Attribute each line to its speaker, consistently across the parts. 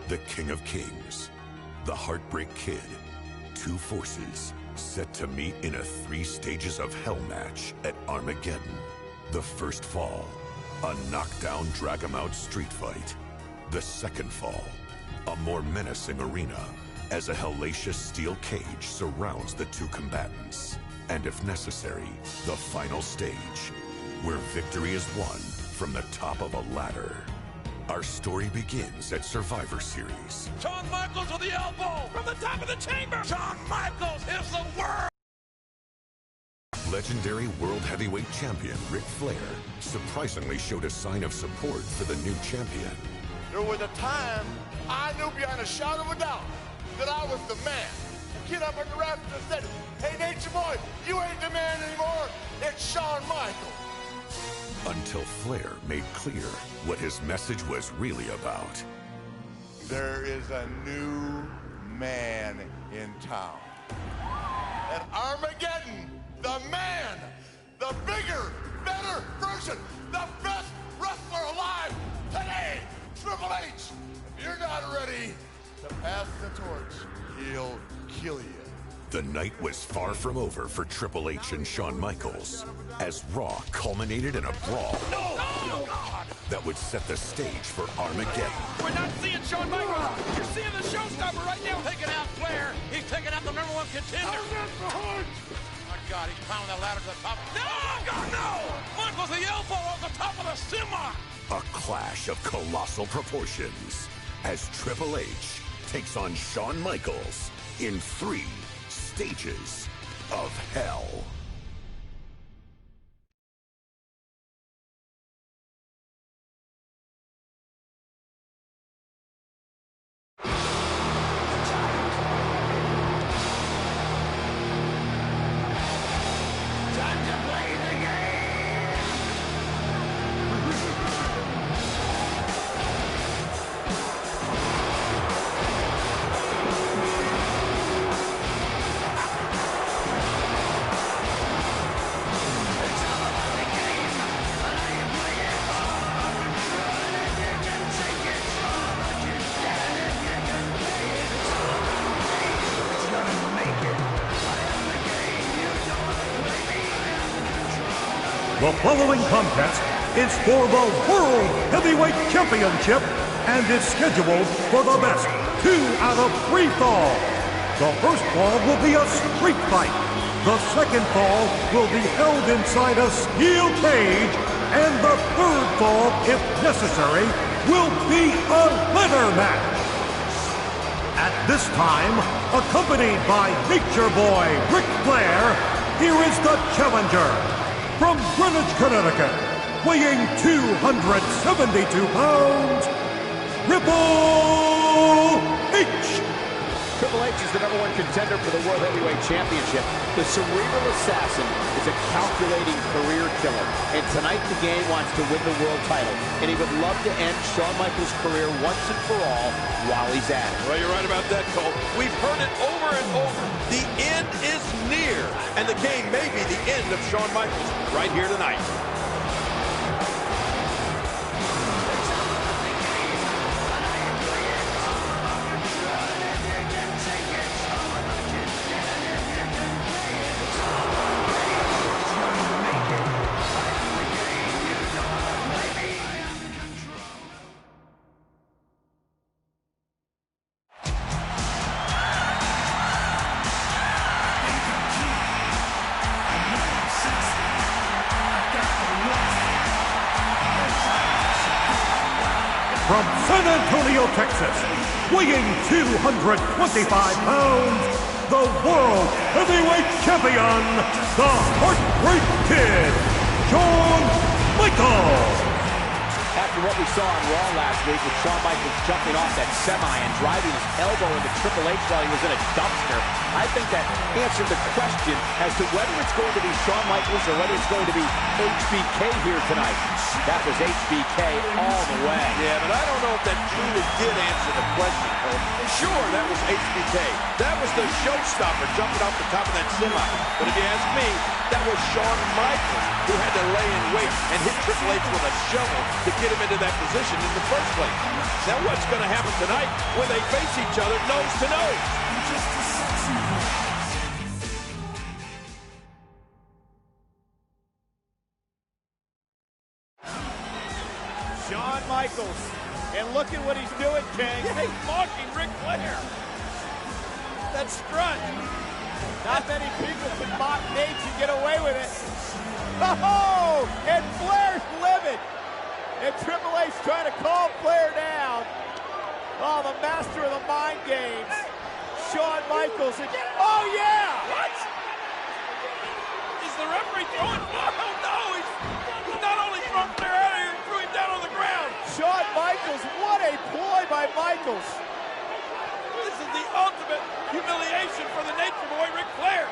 Speaker 1: The King of Kings, the Heartbreak Kid, two forces set to meet in a 3 stages of hell match at Armageddon. The first fall, a knockdown drag-em-out street fight. The second fall, a more menacing arena as a hellacious steel cage surrounds the two combatants. And if necessary, the final stage, where victory is won from the top of a ladder. Our story begins at Survivor Series.
Speaker 2: Shawn Michaels with the elbow from the top of the chamber. Shawn Michaels is the world.
Speaker 1: Legendary World Heavyweight Champion Ric Flair surprisingly showed a sign of support for the new champion.
Speaker 3: There was a time I knew beyond a shadow of a doubt that I was the man. The kid up on the rafters said, "Hey, Nature Boy, you ain't the man anymore. It's Shawn Michaels."
Speaker 1: Until Flair made clear what his message was really about.
Speaker 3: There is a new man in town. At Armageddon, the man, the bigger, better version, the best wrestler alive today, Triple H. If you're not ready to pass the torch, he'll kill you.
Speaker 1: The night was far from over for Triple H and Shawn Michaels, as Raw culminated in a brawl that would set the stage for Armageddon.
Speaker 2: We're not seeing Shawn Michaels. You're seeing the showstopper right now. Taking out Flair. He's taking out the #1 contender. Oh my God, he's pounding that ladder to the top. No, God, no! Michaels the elbow on the top of the semi.
Speaker 1: A clash of colossal proportions as Triple H takes on Shawn Michaels in 3 stages of hell.
Speaker 4: The following contest is for the World Heavyweight Championship and is scheduled for the best 2 out of 3 falls. The first fall will be a street fight. The second fall will be held inside a steel cage. And the third fall, if necessary, will be a ladder match. At this time, accompanied by Nature Boy Ric Flair, here is the challenger. From Greenwich, Connecticut, weighing 272 pounds, Triple H.
Speaker 5: Triple H is the #1 contender for the World Heavyweight Championship. The cerebral assassin is a calculating career killer. And tonight the game wants to win the world title. And he would love to end Shawn Michaels' career once and for all while he's at it.
Speaker 2: Well, you're right about that, Cole. We've heard it over and over. The end is near. And the game may be the end of Shawn Michaels right here tonight.
Speaker 4: From San Antonio, Texas, weighing 225 pounds, the World Heavyweight Champion, the Heartbreak Kid, Shawn Michaels.
Speaker 5: after what we saw on Raw last week with Shawn Michaels jumping off that semi and driving his elbow into Triple H while he was in a dumpster, I think that answered the question as to whether it's going to be Shawn Michaels or whether it's going to be HBK here tonight. That was HBK all the way.
Speaker 6: Yeah, but I don't know if that truly did answer the question, Cole. Sure, that was HBK. That was the showstopper jumping off the top of that semi. But if you ask me, that was Shawn Michaels who had to lay in wait and hit Triple H with a shovel to get him into that position in the first place. Now what's going to happen tonight when they face each other nose to nose?
Speaker 5: Shawn Michaels, and look at what he's doing, King.
Speaker 6: Yeah, he's mocking Ric Flair. That strut.
Speaker 5: Not many people can mock Nate and get away with it. Oh, and Flair's livid. And Triple H trying to calm Flair down. Oh, the master of the mind games. Shawn Michaels. Oh, yeah.
Speaker 6: What? Is the referee throwing? Oh, no. He's not only throwing Flair out of here, he threw him down on the ground.
Speaker 5: Shawn Michaels, what a ploy by Michaels.
Speaker 6: This is the ultimate humiliation for the Nature Boy, Ric Flair.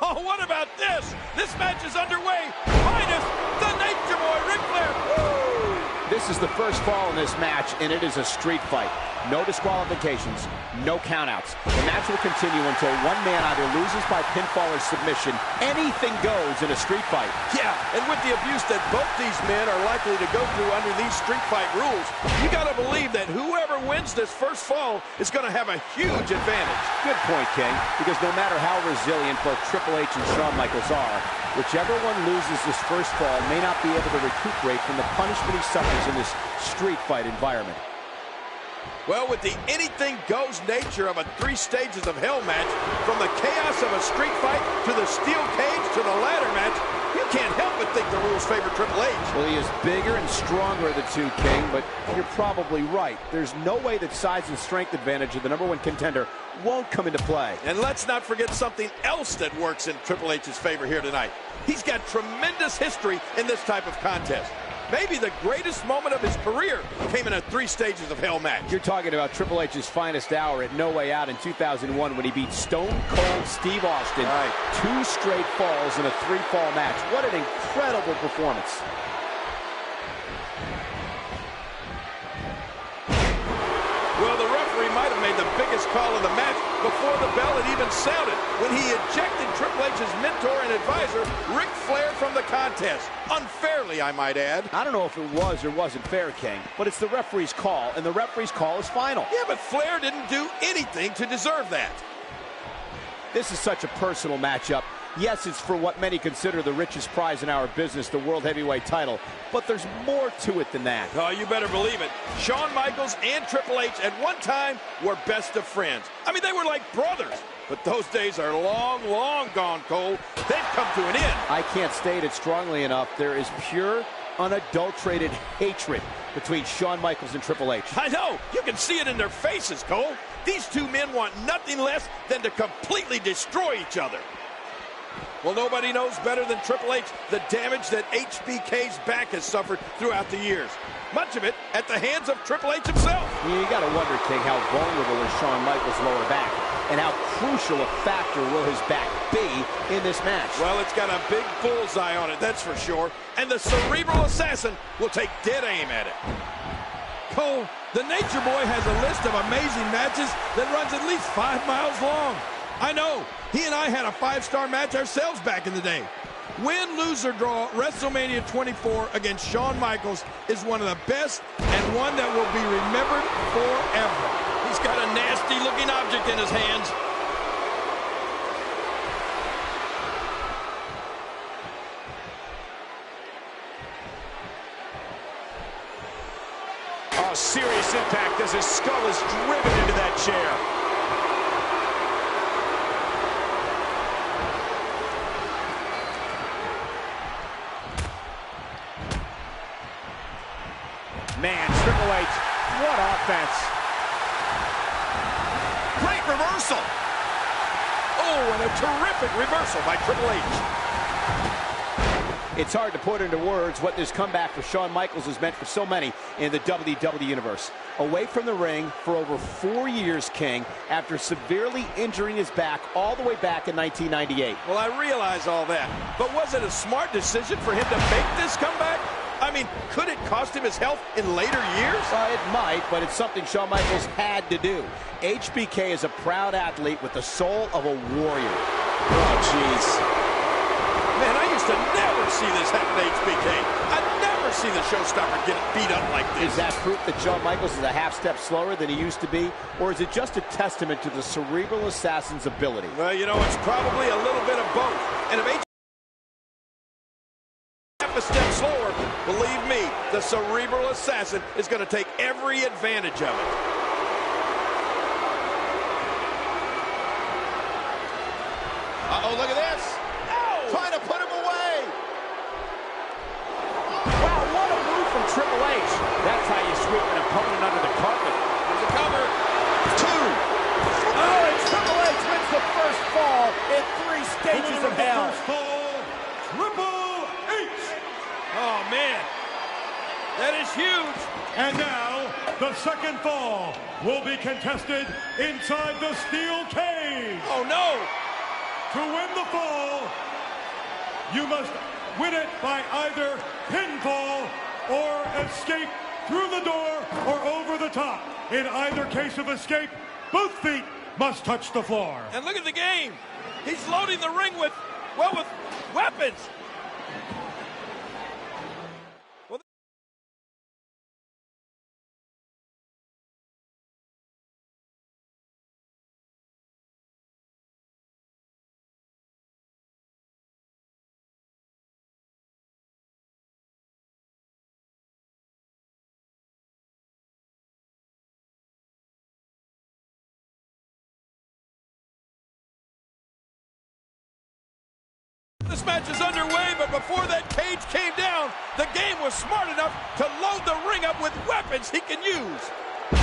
Speaker 6: Oh, what about this? This match is underway, minus the Nature Boy, Ric Flair. Woo!
Speaker 5: This is the first fall in this match, and it is a street fight. No disqualifications, no countouts. The match will continue until one man either loses by pinfall or submission. Anything goes in a street fight.
Speaker 6: Yeah, and with the abuse that both these men are likely to go through under these street fight rules, you got to believe that whoever wins this first fall is going to have a huge advantage.
Speaker 5: Good point, King, because no matter how resilient both Triple H and Shawn Michaels are, whichever one loses this first fall may not be able to recuperate from the punishment he suffers in this street fight environment.
Speaker 6: Well, with the anything-goes nature of a 3 stages of hell match, from the chaos of a street fight to the steel cage to the ladder match, you can't help but think the rules favor Triple H.
Speaker 5: Well, he is bigger and stronger of the two, King, but you're probably right. There's no way that size and strength advantage of the #1 contender won't come into play.
Speaker 6: And let's not forget something else that works in Triple H's favor here tonight. He's got tremendous history in this type of contest. Maybe the greatest moment of his career came in a 3 stages of hell match.
Speaker 5: You're talking about Triple H's finest hour at No Way Out in 2001 when he beat Stone Cold Steve Austin.
Speaker 6: Right.
Speaker 5: 2 straight falls in a 3-fall match. What an incredible performance.
Speaker 6: Well, the referee might have made the biggest call of the match before the bell had even sounded when he ejected Triple H's mentor and advisor, Ric Flair, from the contest. Unfairly, I might add.
Speaker 5: I don't know if it was or wasn't fair, King, but it's the referee's call, and the referee's call is final.
Speaker 6: Yeah, but Flair didn't do anything to deserve that.
Speaker 5: This is such a personal matchup. Yes, it's for what many consider the richest prize in our business, the World Heavyweight title. But there's more to it than that.
Speaker 6: Oh, you better believe it. Shawn Michaels and Triple H at one time were best of friends. I mean, they were like brothers. But those days are long, long gone, Cole. They've come to an end.
Speaker 5: I can't state it strongly enough. There is pure, unadulterated hatred between Shawn Michaels and Triple H.
Speaker 6: I know. You can see it in their faces, Cole. These two men want nothing less than to completely destroy each other. Well, nobody knows better than Triple H the damage that HBK's back has suffered throughout the years. Much of it at the hands of Triple H himself.
Speaker 5: You got to wonder, King, how vulnerable is Shawn Michaels' lower back, and how crucial a factor will his back be in this match.
Speaker 6: Well, it's got a big bullseye on it, that's for sure. And the cerebral assassin will take dead aim at it. Cole, the Nature Boy has a list of amazing matches that runs at least 5 miles long. I know. He and I had a 5-star match ourselves back in the day. Win, lose, or draw, WrestleMania 24 against Shawn Michaels is one of the best and one that will be remembered forever. He's got a nasty-looking object in his hands.
Speaker 7: Oh, serious impact as his skull is driven into that chair. Man, Triple H, what offense.
Speaker 6: Great reversal. Oh, and a terrific reversal by Triple H.
Speaker 5: It's hard to put into words what this comeback for Shawn Michaels has meant for so many in the WWE Universe. Away from the ring for over 4 years, King, after severely injuring his back all the way back in 1998.
Speaker 6: Well, I realize all that, but was it a smart decision for him to make this comeback? I mean, could it cost him his health in later years?
Speaker 5: It might, but it's something Shawn Michaels had to do. HBK is a proud athlete with the soul of a warrior.
Speaker 6: Oh, jeez. Man, I used to never see this happen to HBK. I'd never see the showstopper get beat up like this.
Speaker 5: Is that proof that Shawn Michaels is a half step slower than he used to be? Or is it just a testament to the cerebral assassin's ability?
Speaker 6: Well, you know, it's probably a little bit of both. And if half a step slower, believe me, the cerebral assassin is going to take every advantage of it. Uh-oh, look at this. Trying to put him away.
Speaker 5: Wow, what a move from Triple H. That's how you sweep an opponent under the carpet.
Speaker 6: There's a cover. 2.
Speaker 5: Oh, and Triple H wins the first fall in 3 stages of hell.
Speaker 4: First fall, Triple H.
Speaker 6: Oh, man. That is huge.
Speaker 4: And now, the second fall will be contested inside the steel cage.
Speaker 6: Oh, no.
Speaker 4: To win the fall, you must win it by either pinfall or escape through the door or over the top. In either case of escape, both feet must touch the floor.
Speaker 6: And look at the game. He's loading the ring with weapons. This match is underway, but before that cage came down, the game was smart enough to load the ring up with weapons he can use.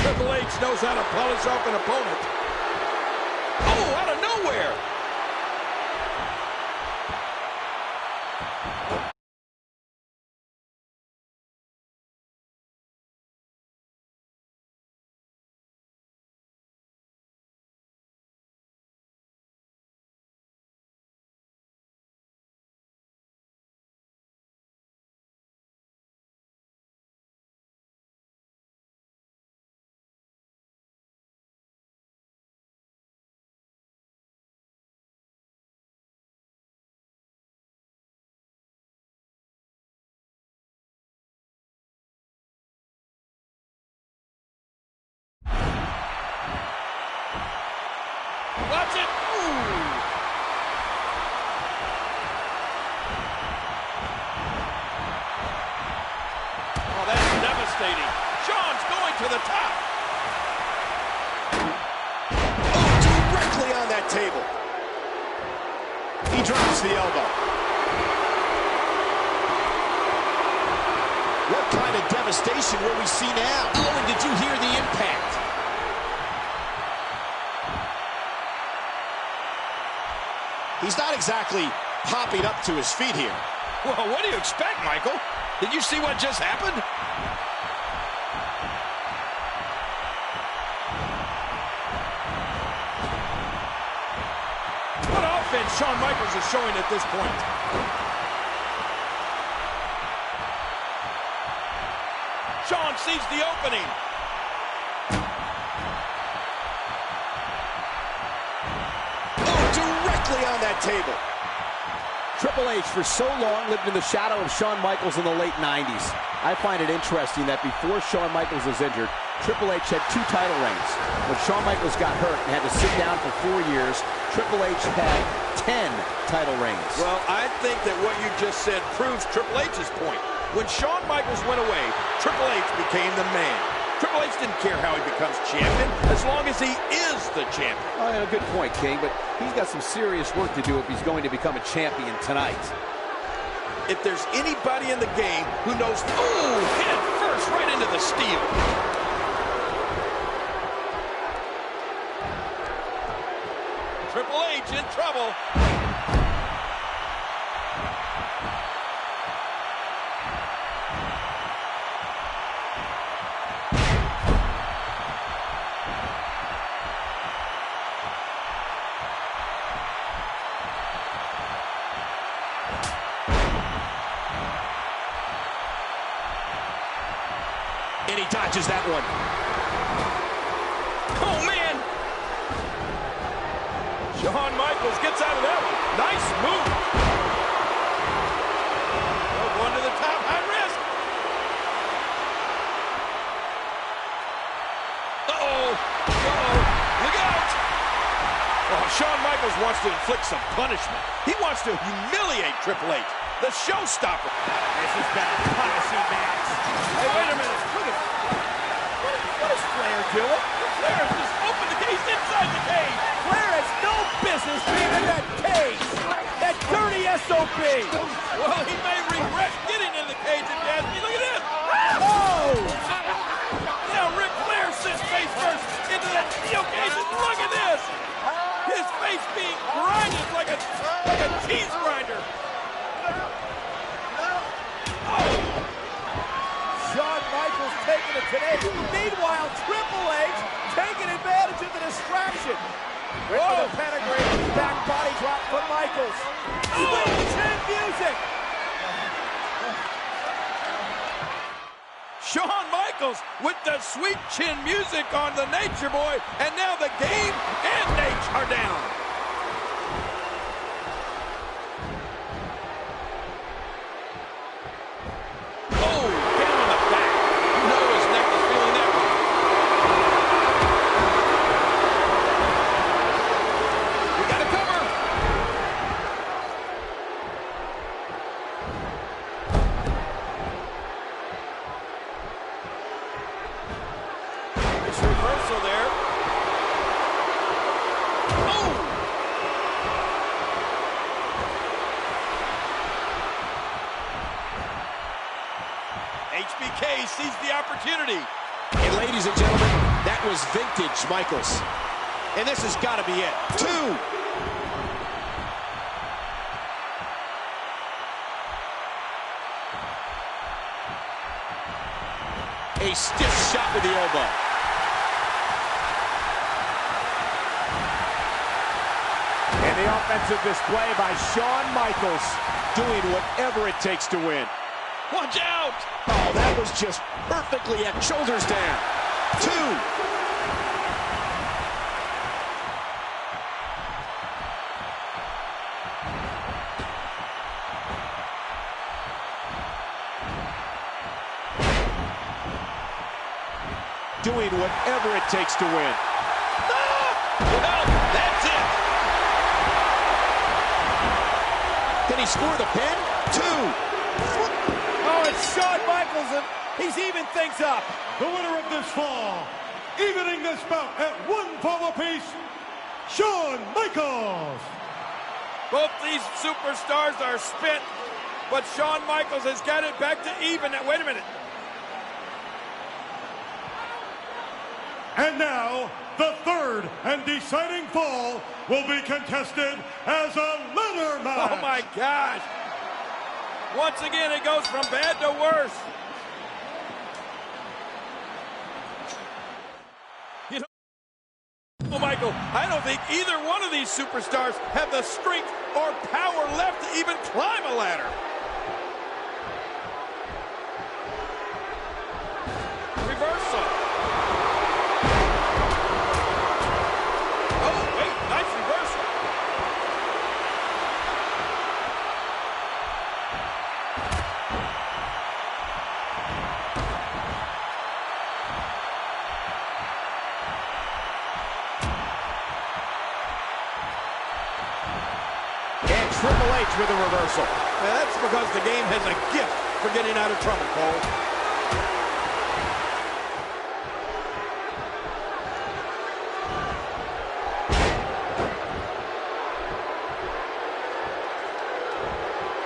Speaker 6: Triple H knows how to polish off an opponent. Oh, out of nowhere. Watch it. Ooh. Oh, that's devastating. Shawn's going to the top.
Speaker 7: Oh, directly on that table. He drops the elbow. What kind of devastation will we see now? Oh, and did you hear the impact? He's not exactly popping up to his feet here.
Speaker 6: Well, what do you expect, Michael? Did you see what just happened? What offense Shawn Michaels is showing at this point. Shawn sees the opening.
Speaker 7: On that table.
Speaker 5: Triple H for so long lived in the shadow of Shawn Michaels in the late 90s. I find it interesting that before Shawn Michaels was injured, Triple H had 2 title reigns. When Shawn Michaels got hurt and had to sit down for 4 years, Triple H had 10 title reigns.
Speaker 6: Well, I think that what you just said proves Triple H's point. When Shawn Michaels went away, Triple H became the man. Triple H didn't care how he becomes champion, as long as he is the champion.
Speaker 5: Oh, yeah, good point, King, but he's got some serious work to do if he's going to become a champion tonight.
Speaker 6: If there's anybody in the game who knows, ooh, head first right into the steel. Triple H in trouble.
Speaker 7: dodges that one.
Speaker 6: Oh, man! Shawn Michaels gets out of that one. Nice move. Oh, going to the top, high risk. Uh-oh. Uh-oh. Look out. Oh, Shawn Michaels wants to inflict some punishment. He wants to humiliate Triple H, the showstopper.
Speaker 5: This has been a punishing match.
Speaker 6: Hey, wait a minute. Look at what is Flair doing? Flair has just opened the cage inside the cage.
Speaker 5: Flair has no business being in that cage. That dirty SOB.
Speaker 6: Well, he may regret getting in the cage and Jasmine. Look at this.
Speaker 5: Oh!
Speaker 6: Now Ric Flair sits face first into that steel cage, and look at this. His face being grinded like a cheese grinder.
Speaker 5: Shawn Michaels taking it today. Meanwhile, Triple H taking advantage of the distraction. With the pentagram, back body drop from Michaels. Sweet chin music.
Speaker 6: Shawn Michaels with the sweet chin music on the Nature Boy, and now the Game and Nate are down. Oh, down on the back. You know his neck is feeling that one. We got a cover. Nice reversal there. Oh! HBK sees the opportunity.
Speaker 7: And ladies and gentlemen, that was vintage Michaels. And this has got to be it. 2. A stiff shot with the elbow.
Speaker 5: And the offensive display by Shawn Michaels.
Speaker 7: Doing whatever it takes to win.
Speaker 6: Watch out!
Speaker 7: Oh, that was just perfectly at shoulders down. 2. Doing whatever it takes to win.
Speaker 6: Well, that's it.
Speaker 7: Can he score the pin? 2.
Speaker 5: Oh, it's Shawn Michaels, and he's even things up.
Speaker 4: The winner of this fall, evening this bout at 1 fall apiece, Shawn Michaels.
Speaker 6: Both these superstars are spent, but Shawn Michaels has got it back to even. Wait a minute.
Speaker 4: And now, the third and deciding fall will be contested as a ladder match.
Speaker 6: Oh, my gosh. Once again, it goes from bad to worse. You know, Michael, I don't think either one of these superstars have the strength or power left to even climb a ladder. Reversal. Oh, wait, nice reversal.
Speaker 5: Triple H with a reversal.
Speaker 6: Now that's because the Game has a gift for getting out of trouble, Cole.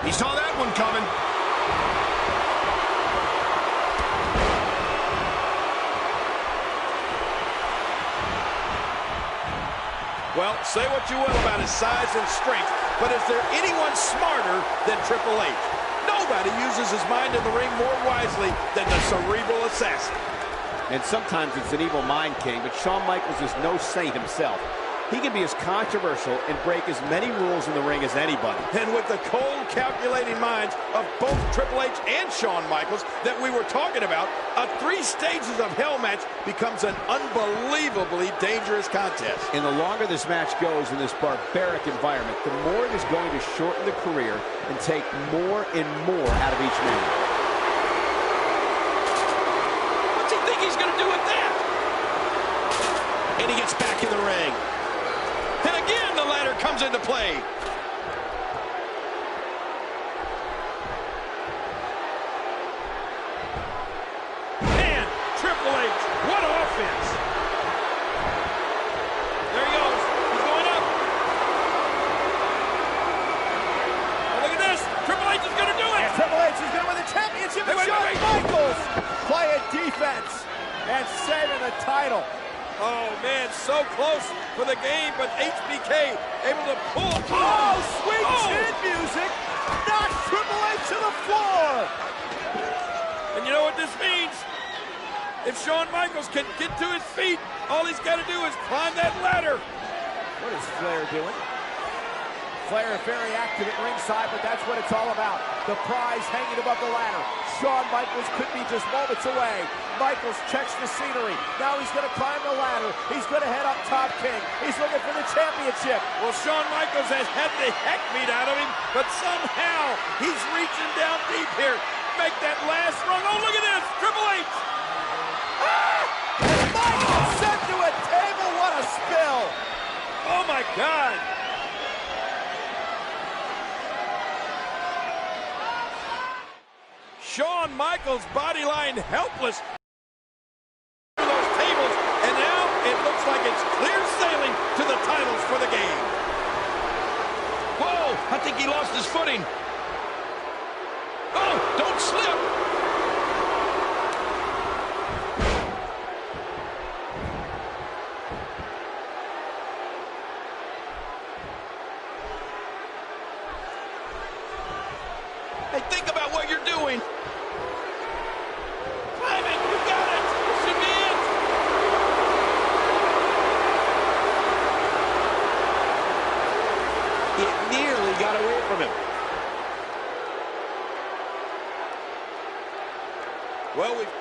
Speaker 7: He saw that one coming.
Speaker 6: Well, say what you will about his size and strength, but is there anyone smarter than Triple H? Nobody uses his mind in the ring more wisely than the cerebral assassin.
Speaker 5: And sometimes it's an evil mind, King, but Shawn Michaels is no saint himself. he can be as controversial and break as many rules in the ring as anybody.
Speaker 6: And with the cold, calculating minds of both Triple H and Shawn Michaels that we were talking about, a 3 stages of hell match becomes an unbelievably dangerous contest.
Speaker 5: And the longer this match goes in this barbaric environment, the more it is going to shorten the career and take more and more out of each man.
Speaker 6: What's he think he's going to do with that?
Speaker 7: And he gets back in the ring.
Speaker 6: And again, the ladder comes into play. Man, Triple H, what offense. There he goes. He's going up. Oh, look at this. Triple H is going to do it.
Speaker 5: And Triple H is going to win the championship. And Shawn Michaels playing defense and saving the title.
Speaker 6: Oh, man, so close for the game, but HBK able to pull.
Speaker 5: Oh, sweet chin music knocks Triple H to the floor.
Speaker 6: And you know what this means? If Shawn Michaels can get to his feet, all he's got to do is climb that ladder.
Speaker 5: What is Flair doing? Flair very active at ringside, but that's what it's all about. The prize hanging above the ladder. Shawn Michaels could be just moments away. Michaels checks the scenery. Now he's going to climb the ladder. He's going to head up top, King. He's looking for the championship.
Speaker 6: Well, Shawn Michaels has had the heck beat out of him, but somehow he's reaching down deep here. Make that last rung. Oh, look at this. Triple H.
Speaker 5: Ah! And Michaels sent to a table. What a spill.
Speaker 6: Oh, my God. Shawn Michaels body line helpless to those tables, and now it looks like it's clear sailing to the titles for the game. Whoa, I think he lost his footing. Oh, don't slip. Hey, think about what you're doing. Climb it, you got it. This should be it.
Speaker 7: It nearly got away from him.
Speaker 6: Well, we've...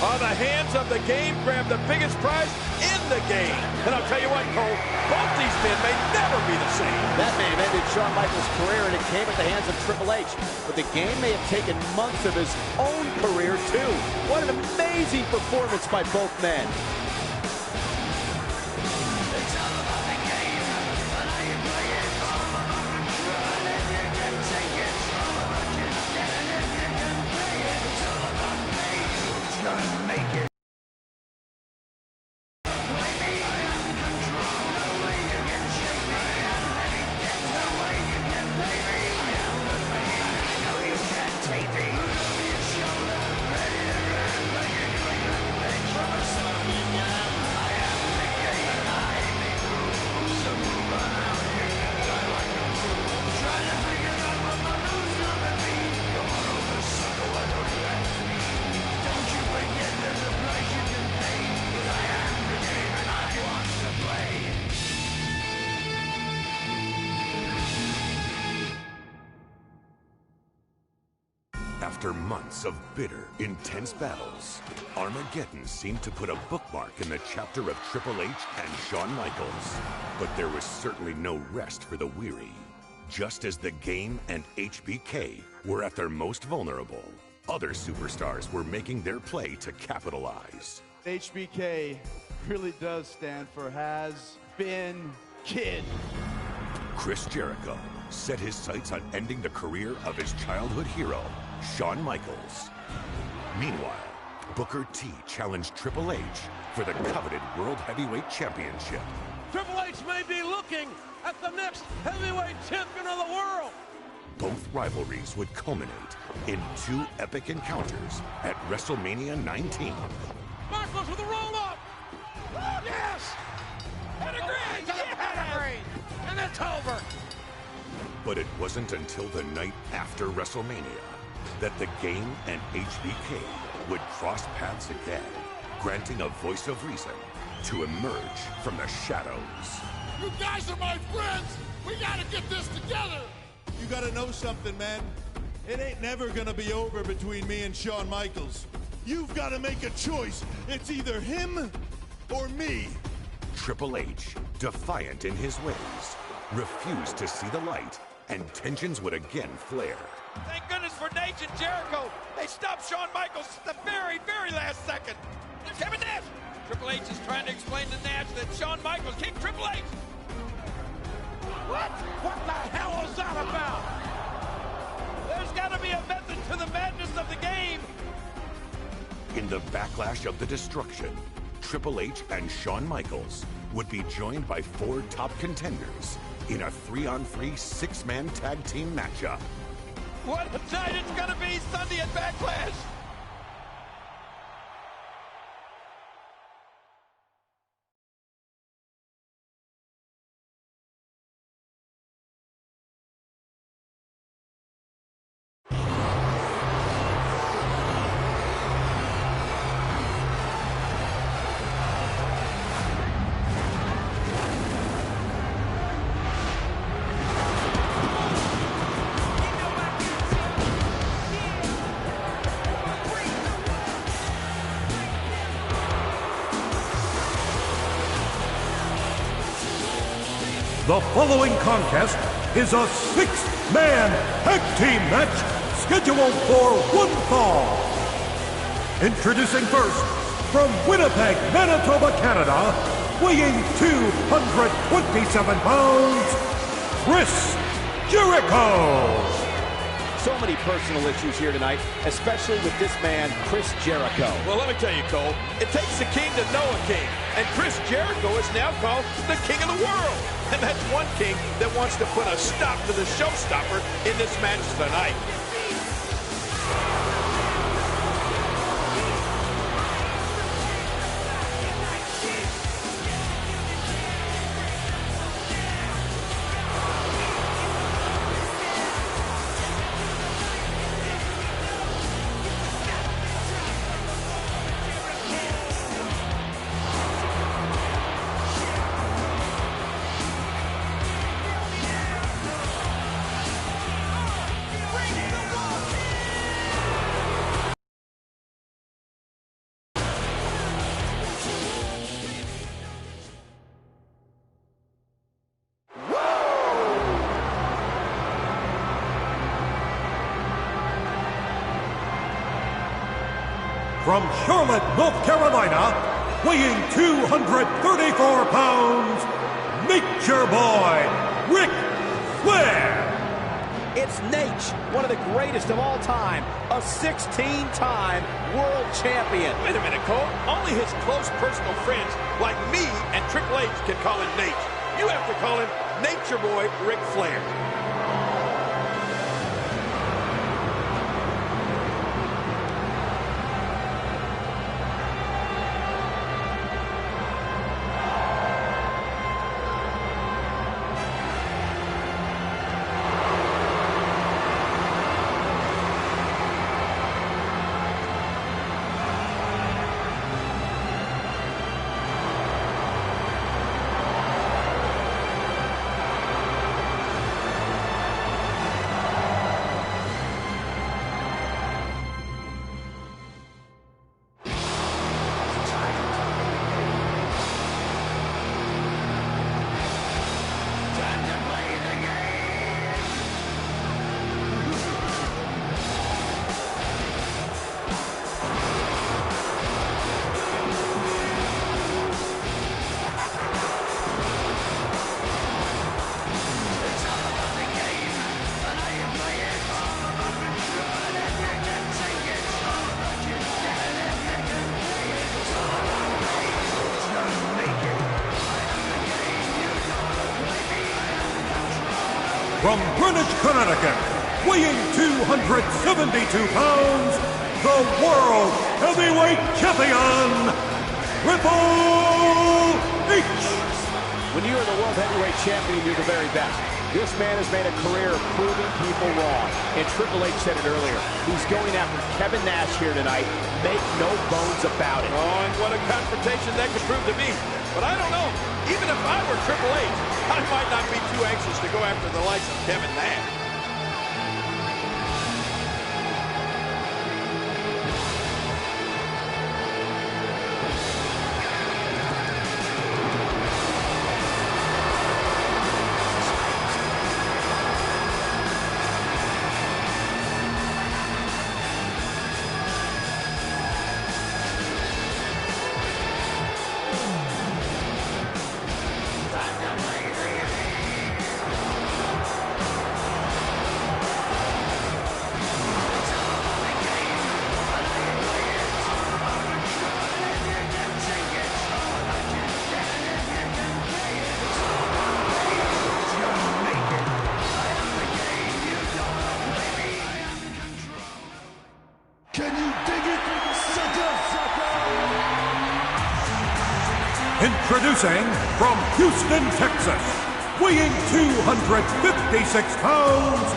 Speaker 6: On the hands of the game, grab the biggest prize in the game. And I'll tell you what, Cole, both these men may never be the same.
Speaker 5: That may have ended Shawn Michaels' career, and it came at the hands of Triple H. But the game may have taken months of his own career, too. What an amazing performance by both men.
Speaker 1: After months of bitter, intense battles, Armageddon seemed to put a bookmark in the chapter of Triple H and Shawn Michaels. But there was certainly no rest for the weary. Just as the Game and HBK were at their most vulnerable, other superstars were making their play to capitalize.
Speaker 8: HBK really does stand for Has Been Kid.
Speaker 1: Chris Jericho set his sights on ending the career of his childhood hero, Shawn Michaels. Meanwhile, Booker T challenged Triple H for the coveted World Heavyweight Championship.
Speaker 2: Triple H may be looking at the next heavyweight champion of the world.
Speaker 1: Both rivalries would culminate in 2 epic encounters at WrestleMania 19.
Speaker 2: Michaels with a roll-up. Oh, yes! Pedigree! Pedigree! And it's over.
Speaker 1: But it wasn't until the night after WrestleMania that the Game and HBK would cross paths again, granting a voice of reason to emerge from the shadows.
Speaker 3: You guys are my friends! We gotta get this together!
Speaker 9: You gotta know something, man. It ain't never gonna be over between me and Shawn Michaels. You've gotta make a choice. It's either him or me.
Speaker 1: Triple H, defiant in his ways, refused to see the light, and tensions would again flare.
Speaker 6: Thank goodness for Nation Jericho. They stopped Shawn Michaels at the very, very last second. There's Kevin Nash. Triple H is trying to explain to Nash that Shawn Michaels kicked Triple H. What? What the hell is that about? There's got to be a method to the madness of the game.
Speaker 1: In the backlash of the destruction, Triple H and Shawn Michaels would be joined by 4 top contenders in a 3-on-3 6-man tag team matchup.
Speaker 6: What a night it's going to be Sunday at Backlash.
Speaker 4: The following contest is a 6-man tag team match scheduled for one fall. Introducing first, from Winnipeg, Manitoba, Canada, weighing 227 pounds, Chris Jericho.
Speaker 5: So many personal issues here tonight, especially with this man, Chris Jericho.
Speaker 6: Well, let me tell you, Cole, it takes a king to know a king. And Chris Jericho is now called the king of the world. And that's one king that wants to put a stop to the showstopper in this match tonight.
Speaker 4: From Charlotte, North Carolina, weighing 234 pounds, Nature Boy, Ric Flair.
Speaker 5: It's Nate, one of the greatest of all time, a 16-time world champion.
Speaker 6: Wait a minute, Cole. Only his close personal friends like me and Triple H can call him Nate. You have to call him Nature Boy Ric Flair.
Speaker 4: From Greenwich, Connecticut, weighing 272 pounds, the World Heavyweight Champion, Triple H.
Speaker 5: When you're the world heavyweight champion, you're the very best. This man has made a career of proving people wrong. And Triple H said it earlier. He's going after Kevin Nash here tonight. Make no bones about it.
Speaker 6: Oh, and what a confrontation that could prove to be. But I don't know. Even if I were Triple H, I might not be too anxious to go after the likes of Kevin Nash.
Speaker 4: Introducing from Houston, Texas, weighing 256 pounds,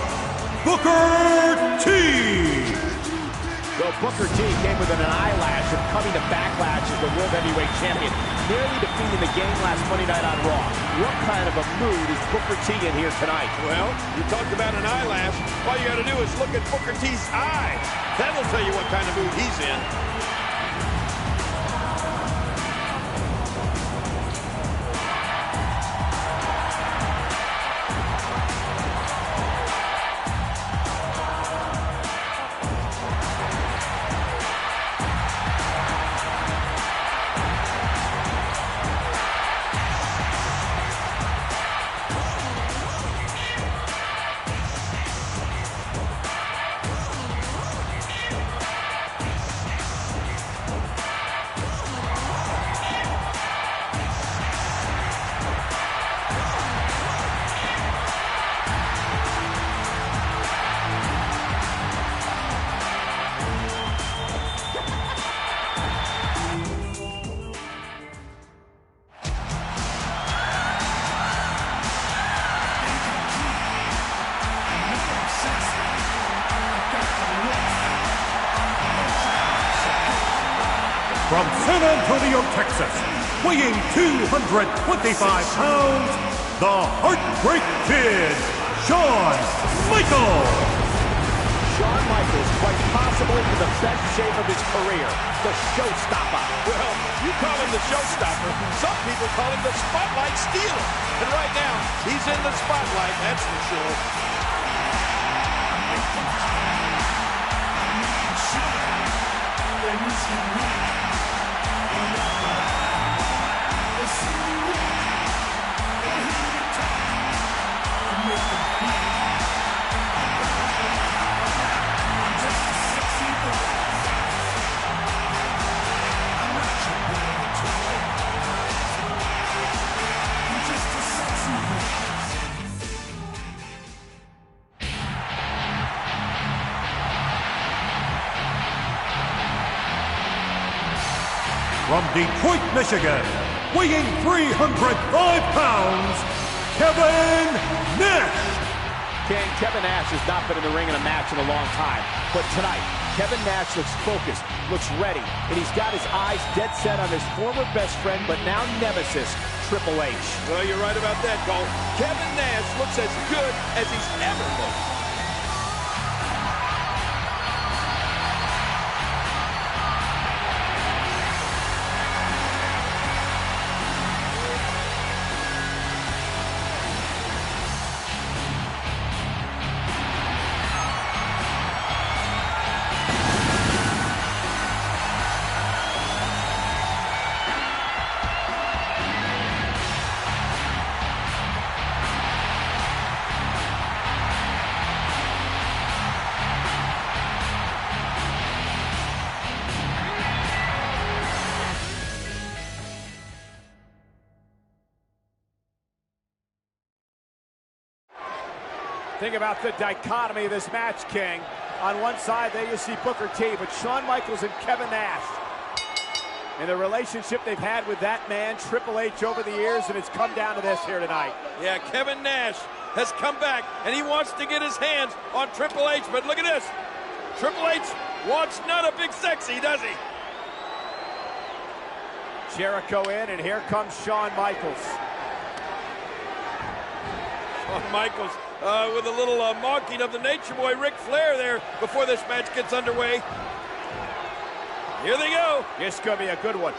Speaker 4: Booker T.
Speaker 5: Well, Booker T came within an eyelash of coming to Backlash as the World Heavyweight Champion, nearly defeating the game last Monday night on Raw. What kind of a mood is Booker T in here tonight?
Speaker 6: Well, you talked about an eyelash. All you got to do is look at Booker T's eye. That'll tell you what kind of mood he's in.
Speaker 4: From San Antonio, Texas, weighing 225 pounds, the Heartbreak Kid, Shawn Michaels.
Speaker 5: Shawn Michaels, quite possibly in the best shape of his career, the showstopper.
Speaker 6: Well, you call him the showstopper. Some people call him the spotlight stealer. And right now, he's in the spotlight, that's for sure.
Speaker 4: From Detroit, Michigan, weighing 305 pounds, Kevin Nash.
Speaker 5: Kevin Nash has not been in the ring in a match in a long time. But tonight, Kevin Nash looks focused, looks ready, and he's got his eyes dead set on his former best friend, but now nemesis, Triple H.
Speaker 6: Well, you're right about that, Cole. Kevin Nash looks as good as he's ever looked.
Speaker 5: Think about the dichotomy of this match, King. On one side, there you see Booker T, but Shawn Michaels and Kevin Nash. And the relationship they've had with that man, Triple H, over the years, and it's come down to this here tonight.
Speaker 6: Yeah, Kevin Nash has come back, and he wants to get his hands on Triple H. But look at this. Triple H wants none of Big Sexy, does he?
Speaker 5: Jericho in, and here comes Shawn Michaels.
Speaker 6: Shawn Michaels with a little mocking of the Nature Boy, Ric Flair, there before this match gets underway. Here they go.
Speaker 5: This is going to be a good one.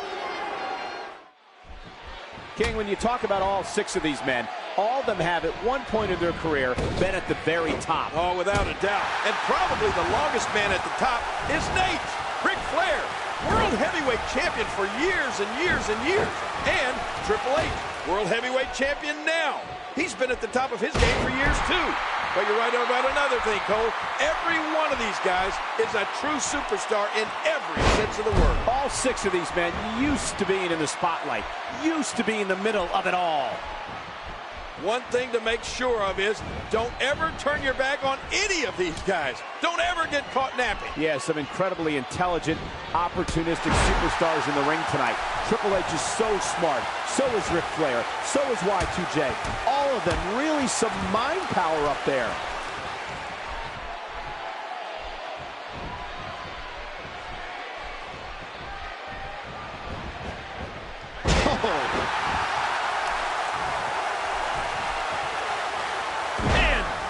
Speaker 5: King, when you talk about all 6 of these men, all of them have at one point in their career been at the very top.
Speaker 6: Oh, without a doubt. And probably the longest man at the top is Nate, Ric Flair, World Heavyweight Champion for years and years and years. And Triple H, World Heavyweight Champion now. He's been at the top of his game for years, too. But you're right about another thing, Cole. Every one of these guys is a true superstar in every sense of the word.
Speaker 5: All 6 of these men used to being in the spotlight, used to be in the middle of it all.
Speaker 6: One thing to make sure of is don't ever turn your back on any of these guys. Don't ever get caught napping.
Speaker 5: Yeah, some incredibly intelligent, opportunistic superstars in the ring tonight. Triple H is so smart. So is Ric Flair. So is Y2J. All of them really some mind power up there.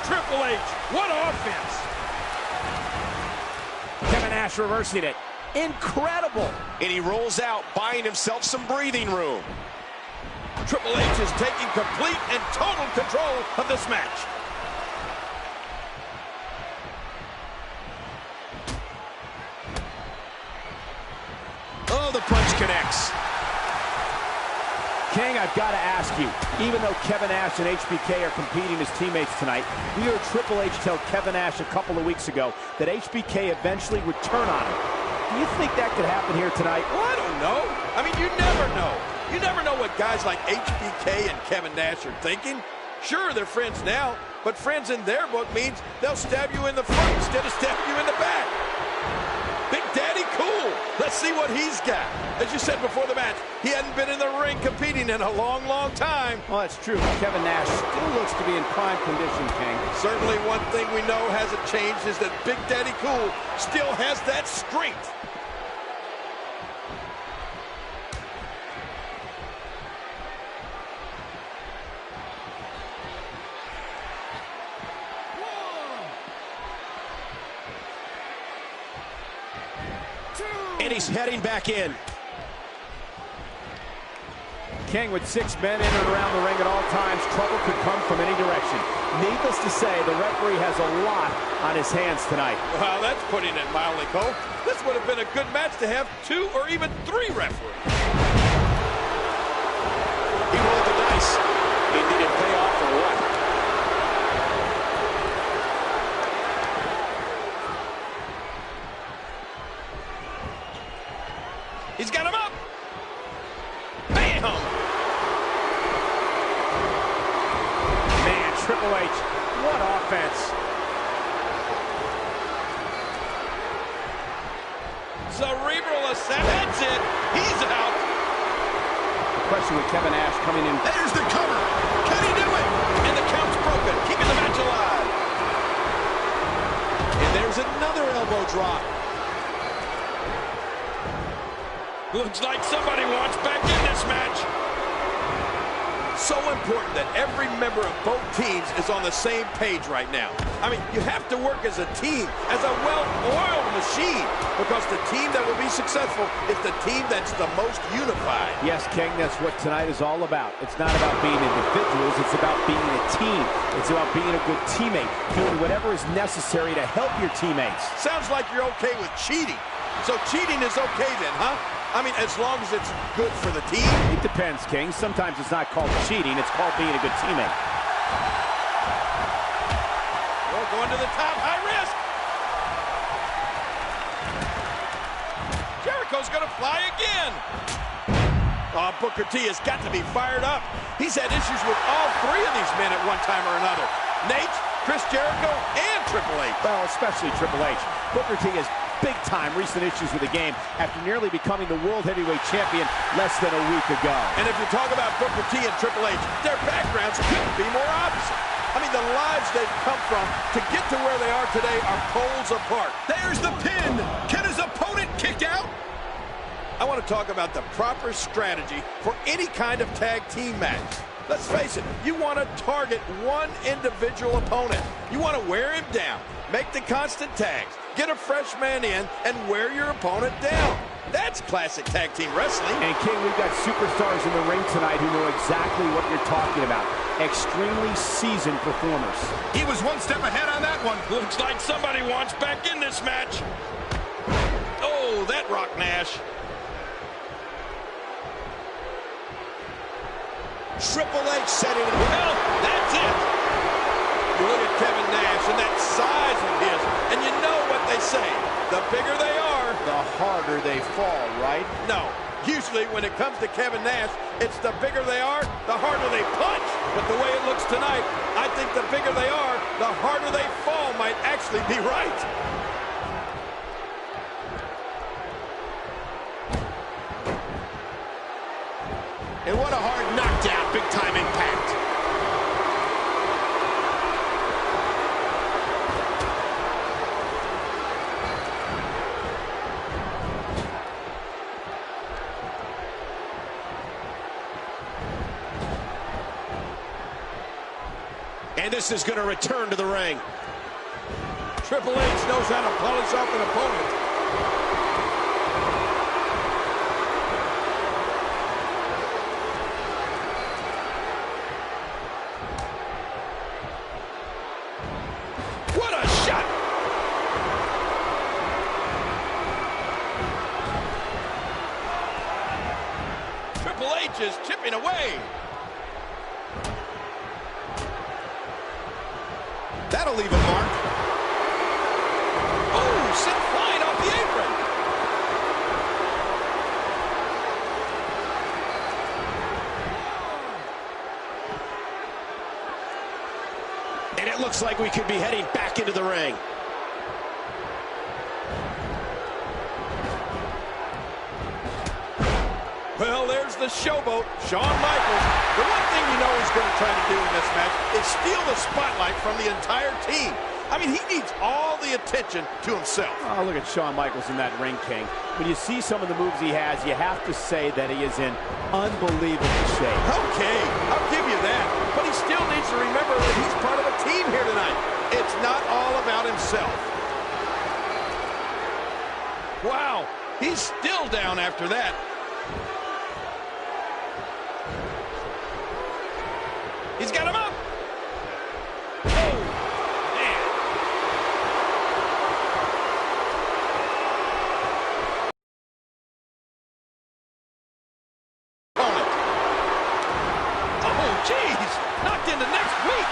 Speaker 6: Triple H, what offense!
Speaker 5: Kevin Nash reversing it. Incredible!
Speaker 7: And he rolls out, buying himself some breathing room.
Speaker 6: Triple H is taking complete and total control of this match.
Speaker 7: Oh, the punch connects.
Speaker 5: King, I've got to ask you, even though Kevin Nash and HBK are competing as teammates tonight, we heard Triple H tell Kevin Nash a couple of weeks ago that HBK eventually would turn on him. Do you think that could happen here tonight?
Speaker 6: Well, I don't know. I mean, you never know. You never know what guys like HBK and Kevin Nash are thinking. Sure, they're friends now, but friends in their book means they'll stab you in the front instead of stab you in the back. Big Daddy Cool. Let's see what he's got. As you said before the match, he hadn't been in the ring competing in a long, long time.
Speaker 5: Well, that's true. Kevin Nash still looks to be in prime condition, King.
Speaker 6: Certainly one thing we know hasn't changed is that Big Daddy Cool still has that strength.
Speaker 7: And he's heading back in.
Speaker 5: King, with 6 men in and around the ring at all times, trouble could come from any direction. Needless to say, the referee has a lot on his hands tonight.
Speaker 6: Wow, that's putting it mildly, Cole. This would have been a good match to have 2 or even 3 referees.
Speaker 7: He rolled the dice. He needed payoff or what?
Speaker 6: He's got him up. Bam!
Speaker 5: Man, Triple H, what offense.
Speaker 6: Cerebral assassin. That's it. He's out.
Speaker 5: The question with Kevin Nash coming in.
Speaker 7: There's the cover. Can he do it?
Speaker 6: And the count's broken, keeping the match alive.
Speaker 7: And there's another elbow drop.
Speaker 6: Looks like somebody wants back in this match. So important that every member of both teams is on the same page right now. I mean, you have to work as a team, as a well-oiled machine, because the team that will be successful is the team that's the most unified.
Speaker 5: Yes, King, that's what tonight is all about. It's not about being individuals, it's about being a team. It's about being a good teammate, doing whatever is necessary to help your teammates.
Speaker 6: Sounds like you're okay with cheating. So cheating is okay then, huh? I mean, as long as it's good for the team?
Speaker 5: It depends, King. Sometimes it's not called cheating, it's called being a good teammate.
Speaker 6: Well, going to the top, high risk. Jericho's gonna fly again. Oh, Booker T has got to be fired up. He's had issues with all 3 of these men at one time or another. Nate, Chris Jericho, and Triple H.
Speaker 5: Well, especially Triple H. Booker T has big-time recent issues with the game after nearly becoming the World Heavyweight Champion less than a week ago.
Speaker 6: And if you talk about Booker T and Triple H, their backgrounds couldn't be more opposite. I mean, the lives they've come from to get to where they are today are poles apart.
Speaker 7: There's the pin. Can his opponent kick out?
Speaker 6: I want to talk about the proper strategy for any kind of tag team match. Let's face it, you want to target one individual opponent. You want to wear him down, make the constant tags, get a fresh man in, and wear your opponent down. That's classic tag team wrestling.
Speaker 5: And King, we've got superstars in the ring tonight who know exactly what you're talking about. Extremely seasoned performers.
Speaker 7: He was one step ahead on that one.
Speaker 6: Looks like somebody wants back in this match. Oh, that rock Nash.
Speaker 7: Triple H said it.
Speaker 6: Well, that's it. You look at Kevin Nash and that size of his, and you know what they say. The bigger they are,
Speaker 5: The harder they fall, right?
Speaker 6: no. Usually when it comes to Kevin Nash, it's the bigger they are, the harder they punch. But the way it looks tonight, I think the bigger they are, the harder they fall might actually be right.
Speaker 7: And what a hard knockdown, big time impact. And this is going to return to the ring.
Speaker 6: Triple H knows how to polish off an opponent. What a shot! Triple H is chipping away.
Speaker 7: That'll leave a mark.
Speaker 6: Oh, sent flying off the apron.
Speaker 7: And it looks like we could be heading back into the ring.
Speaker 6: Well, there's the showboat, Shawn Michaels. The one thing you know he's going to try to do in this match is steal the spotlight from the entire team. I mean, he needs all the attention to himself.
Speaker 5: Oh, look at Shawn Michaels in that ring, King. When you see some of the moves he has, you have to say that he is in unbelievable shape.
Speaker 6: Okay, I'll give you that. But he still needs to remember that he's part of a team here tonight. It's not all about himself. Wow, he's still down after that. He's got him up. Oh, man. Opponent. Oh, jeez. Knocked into next week.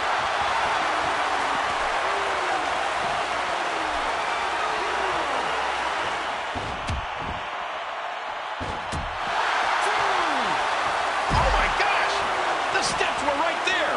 Speaker 6: Oh, my gosh. The steps were right there.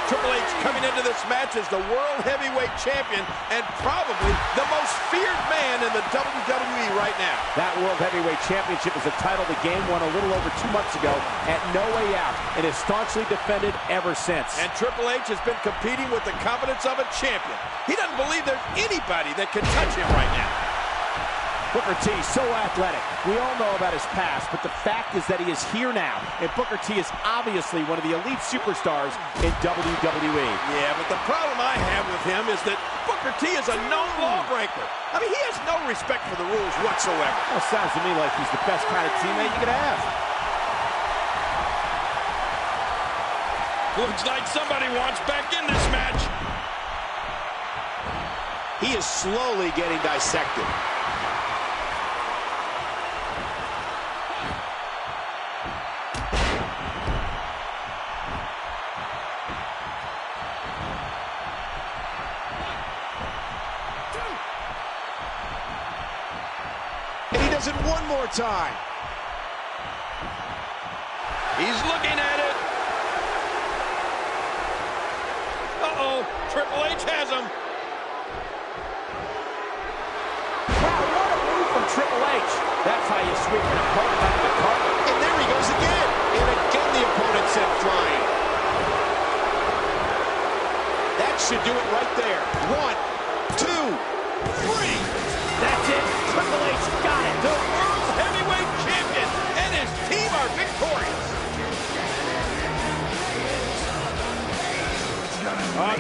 Speaker 6: Triple H coming into this match as the World Heavyweight Champion and probably the most feared man in the WWE right now.
Speaker 5: That World Heavyweight Championship is a title the game won a little over 2 months ago at No Way Out, and has staunchly defended ever since.
Speaker 6: And Triple H has been competing with the confidence of a champion. He doesn't believe there's anybody that can touch him right now.
Speaker 5: Booker T, so athletic. We all know about his past, but the fact is that he is here now, and Booker T is obviously one of the elite superstars in WWE.
Speaker 6: Yeah, but the problem I have with him is that Booker T is a known lawbreaker. I mean, he has no respect for the rules whatsoever.
Speaker 5: Well, sounds to me like he's the best kind of teammate you could have.
Speaker 6: Looks like somebody wants back in this match.
Speaker 7: He is slowly getting dissected. And he does it one more time.
Speaker 6: He's looking at it. Uh-oh, Triple H has him.
Speaker 5: Wow, what a move from Triple H. That's how you sweep an opponent under the carpet.
Speaker 7: And there he goes again. And again the opponent sent flying. should do it right there. 1, 2, 3.
Speaker 5: That's it. Triple H got it.
Speaker 6: The World Heavyweight Champion and his team are victorious.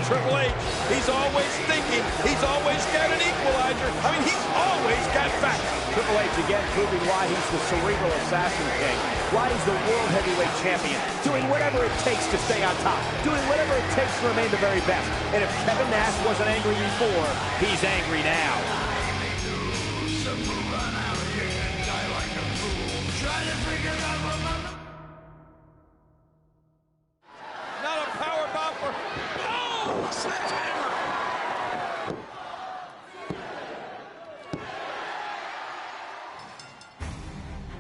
Speaker 6: Triple H, he's always thinking. He's always got an equalizer. I mean, he's always got back.
Speaker 5: Triple H again proving why he's the cerebral assassin king. Why he's the World Heavyweight Champion. Doing whatever it takes to stay on top. Doing whatever it takes to remain the very best. And if Kevin Nash wasn't angry before, he's angry now.
Speaker 6: Not a power bomb for... Oh, sledgehammer!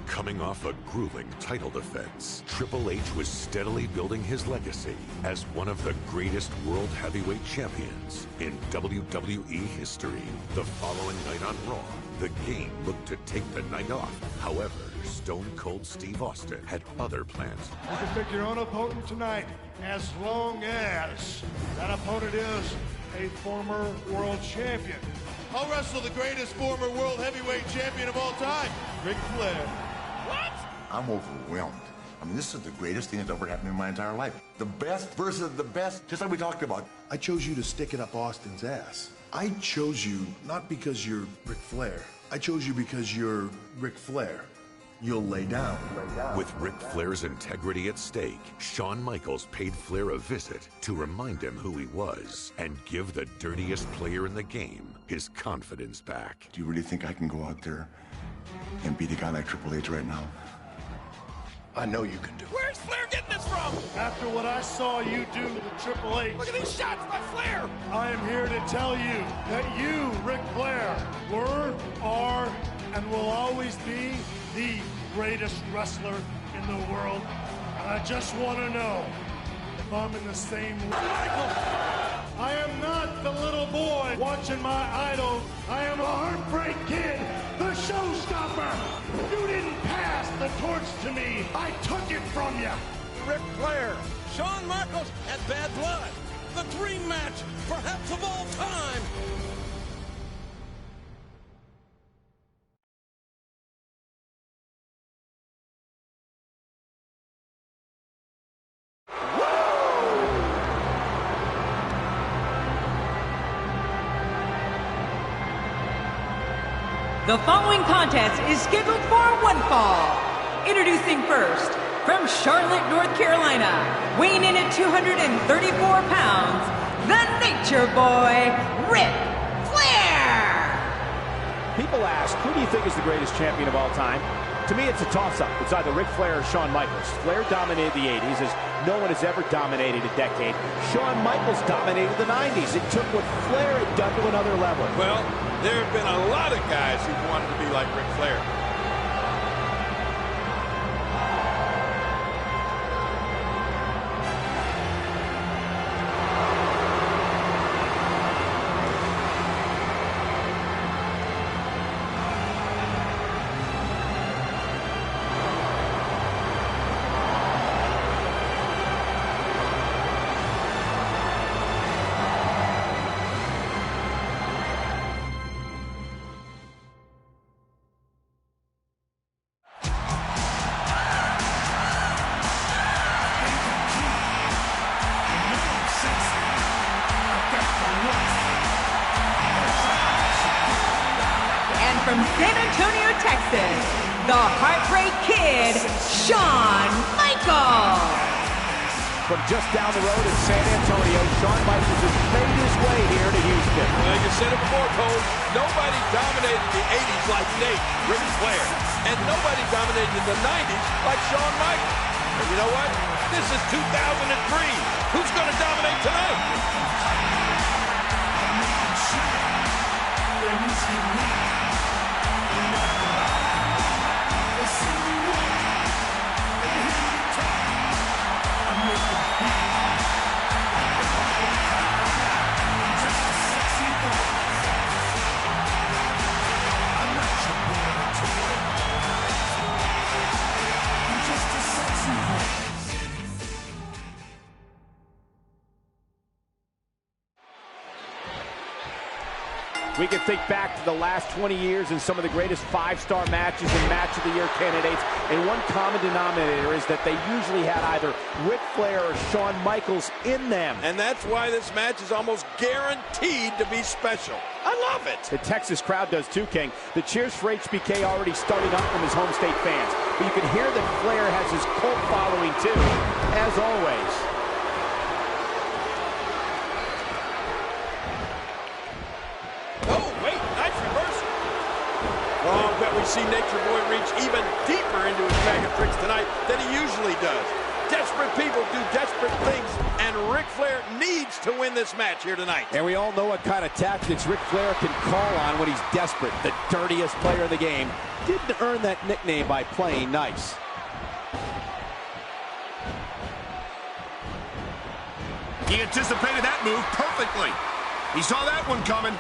Speaker 1: Coming off a grueling title defense, Triple H was steadily building his legacy as one of the greatest World Heavyweight Champions in WWE history. The following night on Raw, the Game looked to take the night off. However, Stone Cold Steve Austin had other plans.
Speaker 9: You can pick your own opponent tonight, as long as that opponent is a former world champion. I'll wrestle the greatest former world heavyweight champion of all time, Ric Flair.
Speaker 6: What?
Speaker 10: I'm overwhelmed. I mean, this is the greatest thing that's ever happened in my entire life. The best versus the best, just like we talked about.
Speaker 11: I chose you to stick it up Austin's ass. I chose you not because you're Ric Flair. I chose you because you're Ric Flair. You'll lay down.
Speaker 1: With Ric Flair's integrity at stake, Shawn Michaels paid Flair a visit to remind him who he was and give the dirtiest player in the game his confidence back.
Speaker 10: Do you really think I can go out there and beat a guy like Triple H right now?
Speaker 11: I know you can do it.
Speaker 6: Where's Flair getting this from?
Speaker 9: After what I saw you do to Triple H,
Speaker 6: Look at these shots by Flair.
Speaker 9: I am here to tell you that you, Ric Flair, were, are, and will always be the greatest wrestler in the world. And I just want to know if I'm in the same Michael. I am not the little boy watching my idol. I am a heartbreak kid, the showstopper. You didn't pass the torch to me. I took it from you.
Speaker 6: Ric Flair. Shawn Michaels had bad blood. The dream match, perhaps of all time.
Speaker 12: The following contest is scheduled for one fall. Introducing first, from Charlotte, North Carolina, weighing in at 234 pounds, the Nature Boy, Ric Flair!
Speaker 5: People ask, who do you think is the greatest champion of all time? To me, it's a toss-up. It's either Ric Flair or Shawn Michaels. Flair dominated the 80s as no one has ever dominated a decade. Shawn Michaels dominated the 90s. It took what Flair had done to another level.
Speaker 6: Well, there have been a lot of guys who wanted to be like Ric Flair.
Speaker 12: From San Antonio, Texas, the Heartbreak Kid, Shawn Michaels.
Speaker 5: From just down the road in San Antonio, Shawn Michaels has made his way here to Houston.
Speaker 6: Well, you said it before, Cole. Nobody dominated the 80s like Nate, Ric Flair. And nobody dominated in the 90s like Shawn Michaels. And you know what? This is 2003. Who's going to dominate tonight?
Speaker 5: We can think back to the last 20 years and some of the greatest 5-star matches and Match of the Year candidates, and one common denominator is that they usually had either Ric Flair or Shawn Michaels in them.
Speaker 6: And that's why this match is almost guaranteed to be special. I love it.
Speaker 5: The Texas crowd does too, King. The cheers for HBK already starting up from his home state fans. But you can hear that Flair has his cult following too, as always.
Speaker 6: Oh, wait, nice reversal. Oh, I bet we see Nature Boy reach even deeper into his bag of tricks tonight than he usually does. Desperate people do desperate things, and Ric Flair needs to win this match here tonight.
Speaker 5: And we all know what kind of tactics Ric Flair can call on when he's desperate. The dirtiest player in the game. Didn't earn that nickname by playing nice.
Speaker 7: He anticipated that move perfectly. He saw that one coming.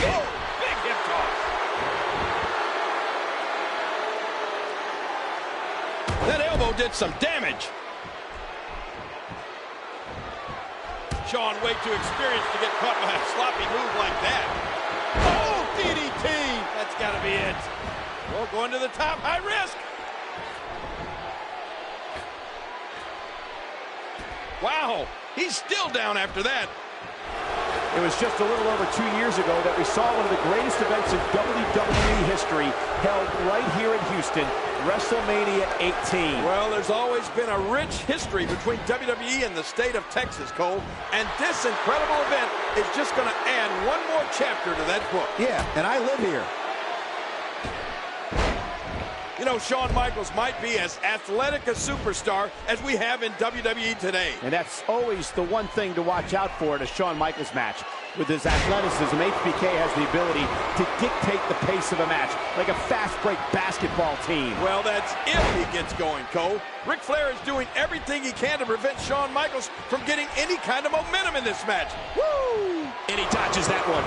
Speaker 6: Oh, big hip toss. That elbow did some damage. Shawn way too experienced to get caught by a sloppy move like that. Oh, DDT! That's got to be it. Well, going to the top, high risk. Wow, he's still down after that.
Speaker 5: It was just a little over 2 years ago that we saw one of the greatest events in WWE history held right here in Houston, WrestleMania 18.
Speaker 6: Well, there's always been a rich history between WWE and the state of Texas, Cole, and this incredible event is just going to add one more chapter to that book.
Speaker 5: Yeah, and I live here.
Speaker 6: You know, Shawn Michaels might be as athletic a superstar as we have in WWE today.
Speaker 5: And that's always the one thing to watch out for in a Shawn Michaels match. With his athleticism, HBK has the ability to dictate the pace of a match, like a fast-break basketball team.
Speaker 6: Well, that's if he gets going, Cole. Ric Flair is doing everything he can to prevent Shawn Michaels from getting any kind of momentum in this match. Woo!
Speaker 7: And he dodges that one.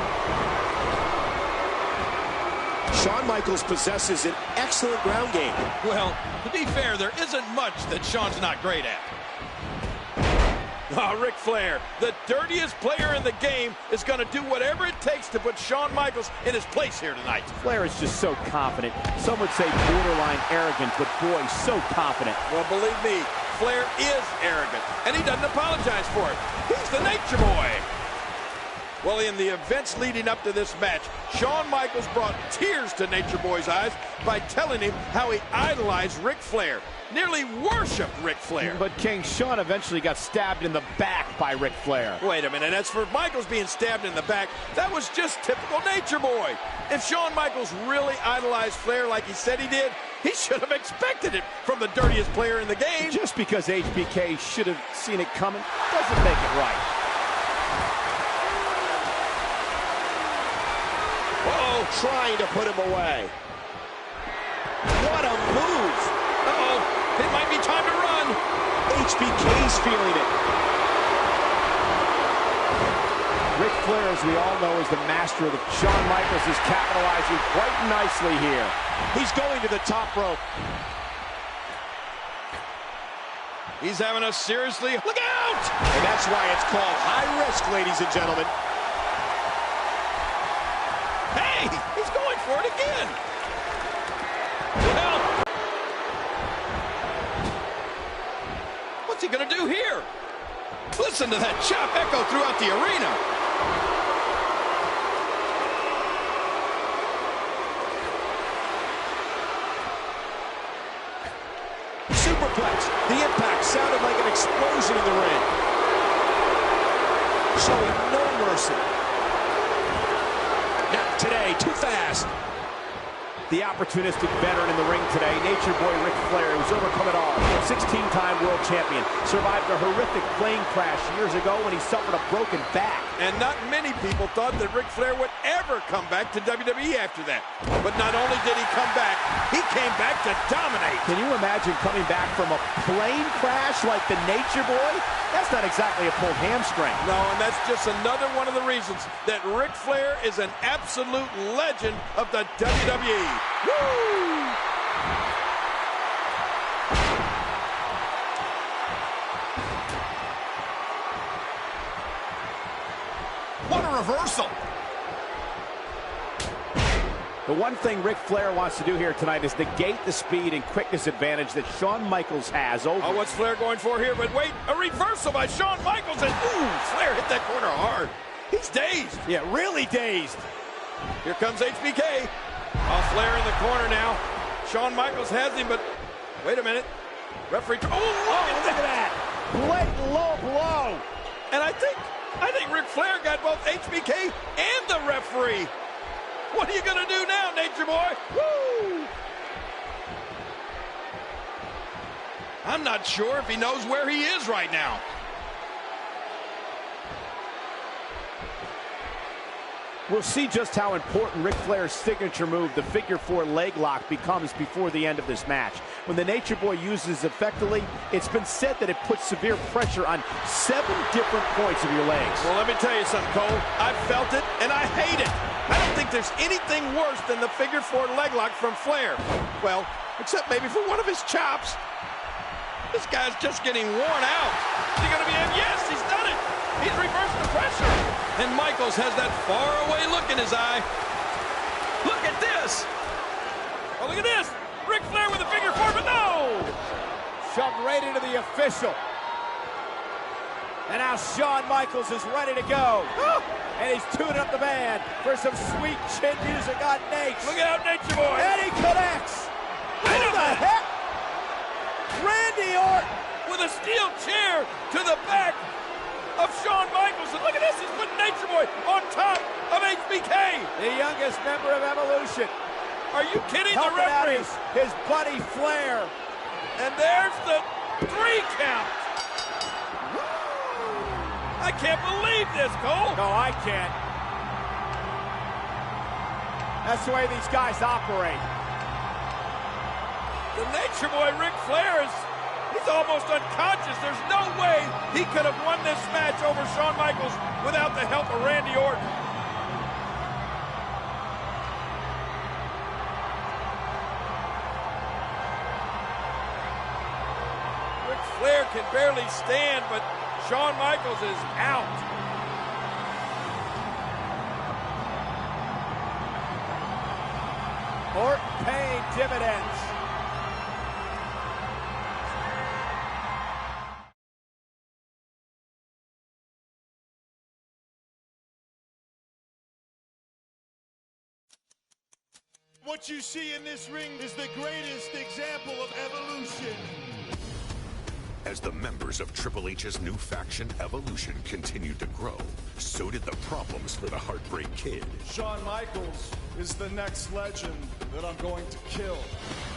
Speaker 7: Shawn Michaels possesses an excellent ground game.
Speaker 6: Well, to be fair, there isn't much that Shawn's not great at. Oh, Ric Flair, the dirtiest player in the game, is going to do whatever it takes to put Shawn Michaels in his place here tonight.
Speaker 5: Flair is just so confident. Some would say borderline arrogant, but boy, so confident.
Speaker 6: Well, believe me, Flair is arrogant, and he doesn't apologize for it. He's the Nature Boy. Well, in the events leading up to this match, Shawn Michaels brought tears to Nature Boy's eyes by telling him how he idolized Ric Flair, nearly worshipped Ric Flair.
Speaker 5: But King, Shawn eventually got stabbed in the back by Ric Flair.
Speaker 6: Wait a minute, as for Michaels being stabbed in the back, that was just typical Nature Boy. If Shawn Michaels really idolized Flair like he said he did, he should have expected it from the dirtiest player in the game.
Speaker 5: Just because HBK should have seen it coming doesn't make it right.
Speaker 7: Oh, trying to put him away. What a move.
Speaker 6: Uh-oh, it might be time to run.
Speaker 7: HBK's feeling it.
Speaker 5: Ric Flair, as we all know, is the master of the... Shawn Michaels is capitalizing quite nicely here.
Speaker 7: He's going to the top rope.
Speaker 6: He's having a seriously... Look out!
Speaker 7: And that's why it's called high risk, ladies and gentlemen.
Speaker 6: Hey, he's going for it again. Well, what's he going to do here? Listen to that chop echo throughout the arena.
Speaker 7: Superplex. The impact sounded like an explosion in the ring. Showing no mercy. Not today, too fast.
Speaker 5: The opportunistic veteran in the ring today, Nature Boy Ric Flair, who's overcome it all. 16-time world champion. Survived a horrific plane crash years ago when he suffered a broken back.
Speaker 6: And not many people thought that Ric Flair would ever come back to WWE after that. But not only did he come back, he came back to dominate.
Speaker 5: Can you imagine coming back from a plane crash like the Nature Boy? That's not exactly a pulled hamstring.
Speaker 6: No, and that's just another one of the reasons that Ric Flair is an absolute legend of the WWE. Woo!
Speaker 7: reversal.
Speaker 5: The one thing Ric Flair wants to do here tonight is negate the speed and quickness advantage that Shawn Michaels has over.
Speaker 6: Oh, what's Flair going for here? But wait, a reversal by Shawn Michaels. And ooh, Flair hit that corner hard. He's dazed.
Speaker 5: Yeah, really dazed.
Speaker 6: Here comes HBK. Oh, Flair in the corner now. Shawn Michaels has him, but wait a minute. Referee. Oh, look at that.
Speaker 5: Blatant low blow.
Speaker 6: And I think Ric Flair got both HBK and the referee. What are you going to do now, Nature Boy? Woo! I'm not sure if he knows where he is right now.
Speaker 5: We'll see just how important Ric Flair's signature move, the figure 4 leg lock, becomes before the end of this match. When the Nature Boy uses it effectively, it's been said that it puts severe pressure on 7 different points of your legs.
Speaker 6: Well, let me tell you something, Cole. I've felt it, and I hate it. I don't think there's anything worse than the figure 4 leg lock from Flair. Well, except maybe for one of his chops. This guy's just getting worn out. Is he going to be in? Yes, he's done it. He's reversed the pressure. And Michaels has that faraway look in his eye. Look at this. Oh, look at this. Ric Flair with a figure 4, but no.
Speaker 5: Shoved right into the official. And now Shawn Michaels is ready to go. And he's tuning up the band for some sweet chin music on Nate.
Speaker 6: Look out, Nature Boy.
Speaker 5: And he connects. Who the heck? Randy Orton
Speaker 6: with a steel chair to the back of Shawn Michaels. And look at this. He's putting Nature Boy on top of HBK.
Speaker 5: The youngest member of Evolution.
Speaker 6: Are you kidding?
Speaker 5: Helping
Speaker 6: the referee.
Speaker 5: Out his buddy Flair.
Speaker 6: And there's the 3 count. I can't believe this, Cole.
Speaker 5: No, I can't. That's the way these guys operate.
Speaker 6: The Nature Boy, Ric Flair, he's almost unconscious. There's no way he could have won this match over Shawn Michaels without the help of Randy Orton. Ric Flair can barely stand, but Shawn Michaels is out.
Speaker 5: Orton paying dividends.
Speaker 9: What you see in this ring is the greatest example of evolution.
Speaker 1: As the members of Triple H's new faction, Evolution, continued to grow, so did the problems for the Heartbreak Kid.
Speaker 9: Shawn Michaels is the next legend that I'm going to kill.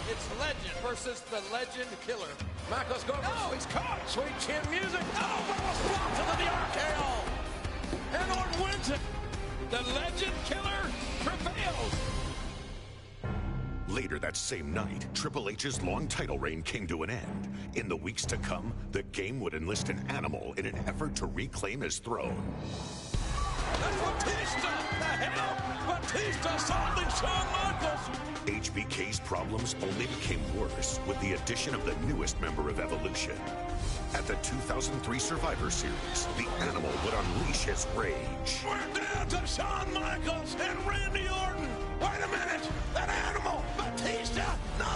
Speaker 2: It's Legend versus the Legend Killer. Michaels going. No, he's caught. Sweet chin music. Oh, Michaels blocks into the RKO. And Orton wins it. The Legend Killer prevails.
Speaker 1: Later that same night, Triple H's long title reign came to an end. In the weeks to come, the game would enlist an animal in an effort to reclaim his throne.
Speaker 2: That's Batista! The hell? Batista assaulting Shawn Michaels!
Speaker 1: HBK's problems only became worse with the addition of the newest member of Evolution. At the 2003 Survivor Series, the animal would unleash his rage.
Speaker 2: We're down to Shawn Michaels and Randy Orton! Wait a minute! That animal! Batista! No!